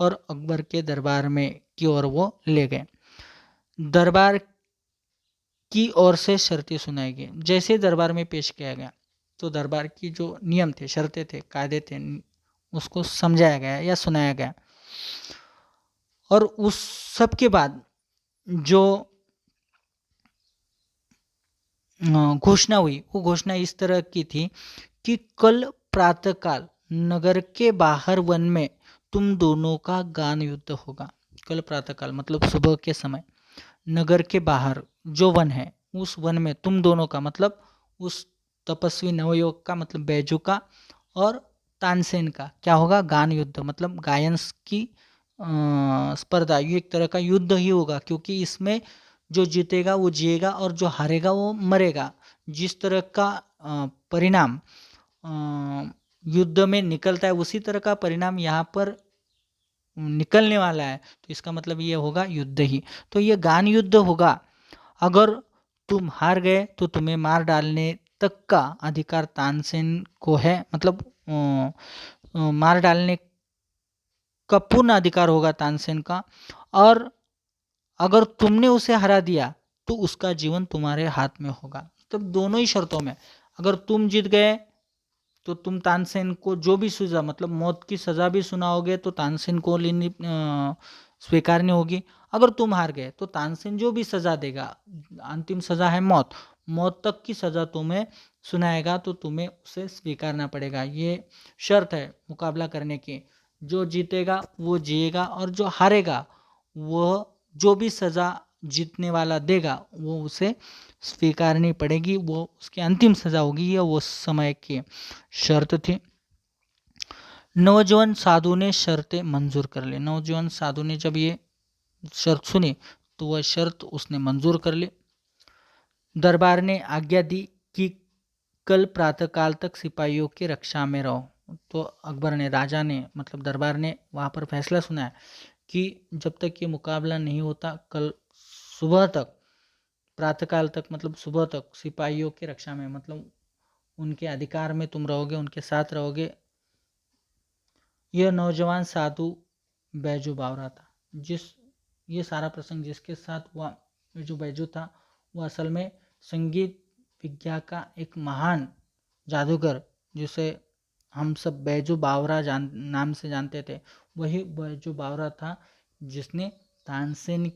[SPEAKER 1] और अकबर के दरबार में की ओर वो ले गए। दरबार की ओर से शर्तें सुनाई गई। जैसे दरबार में पेश किया गया तो दरबार की जो नियम थे, शर्तें थे, कायदे थे, उसको समझाया गया या सुनाया गया। और उस सब के बाद जो घोषणा हुई, वो घोषणा इस तरह की थी कि कल प्रातःकाल नगर के बाहर वन में तुम दोनों का गान युद्ध होगा। कल प्रातःकाल मतलब सुबह के समय नगर के बाहर जो वन है, उस वन में तुम दोनों का मतलब उस तपस्वी नवयुवक का मतलब बैजू का और तानसेन का क्या होगा, गान युद्ध मतलब गायन की स्पर्धा। ये एक तरह का युद्ध ही होगा, क्योंकि इसमें जो जीतेगा वो जिएगा और जो हारेगा वो मरेगा। जिस तरह का परिणाम युद्ध में निकलता है, उसी तरह का परिणाम यहाँ पर निकलने वाला है। तो इसका मतलब ये होगा युद्ध ही। तो ये गान युद्ध होगा। अगर तुम हार गए तो तुम्हें मार डालने तक का अधिकार तानसेन को है, मतलब मार डालने का पूर्ण अधिकार होगा तानसेन का। और अगर तुमने उसे हरा दिया तो उसका जीवन तुम्हारे हाथ में होगा। तो दोनों ही शर्तों में, अगर तुम जीत गए तो तुम तानसेन को जो भी सजा, मतलब मौत की सजा भी सुनाओगे तो तानसेन को लेनी स्वीकारनी होगी। अगर तुम हार गए तो तानसेन जो भी सजा देगा, अंतिम सजा है मौत, मौत तक की सजा तुम्हें सुनाएगा तो तुम्हें उसे स्वीकारना पड़ेगा। ये शर्त है मुकाबला करने की। जो जीतेगा वो जिएगा और जो हारेगा वो जो भी सजा जीतने वाला देगा वो उसे स्वीकारनी पड़ेगी, वो उसकी अंतिम सजा होगी। ये वो समय की शर्त थी। नौजवान साधु ने शर्तें मंजूर कर ली। नौजवान साधु ने जब ये शर्त सुनी तो वह शर्त उसने मंजूर कर ली। दरबार ने आज्ञा दी कि कल प्रातःकाल तक सिपाहियों की रक्षा में रहो। तो अकबर ने, राजा ने, मतलब दरबार ने वहाँ पर फैसला सुनाया कि जब तक ये मुकाबला नहीं होता कल सुबह तक, प्रातःकाल तक, मतलब सुबह तक सिपाहियों की रक्षा में, मतलब उनके अधिकार में तुम रहोगे, उनके साथ रहोगे। यह नौजवान साधु बैजू बावरा था। ये सारा प्रसंग जिसके साथ हुआ, जो बैजू था वो असल में संगीत विज्ञा का एक महान जादूगर, जिसे हम सब बैजू बावरा नाम से जानते थे, वही बैजू बावरा था जिसने तानसेन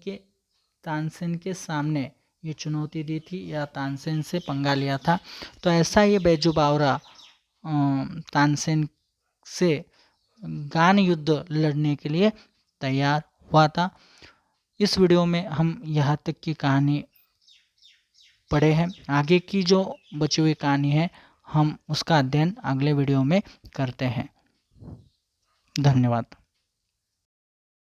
[SPEAKER 1] के सामने ये चुनौती दी थी या तानसेन से पंगा लिया था। तो ऐसा ये बैजू बावरा तानसेन से गान युद्ध लड़ने के लिए तैयार हुआ था। इस वीडियो में हम यहाँ तक की कहानी पढ़े हैं। आगे की जो बची हुई कहानी है हम उसका अध्ययन अगले वीडियो में करते हैं। धन्यवाद।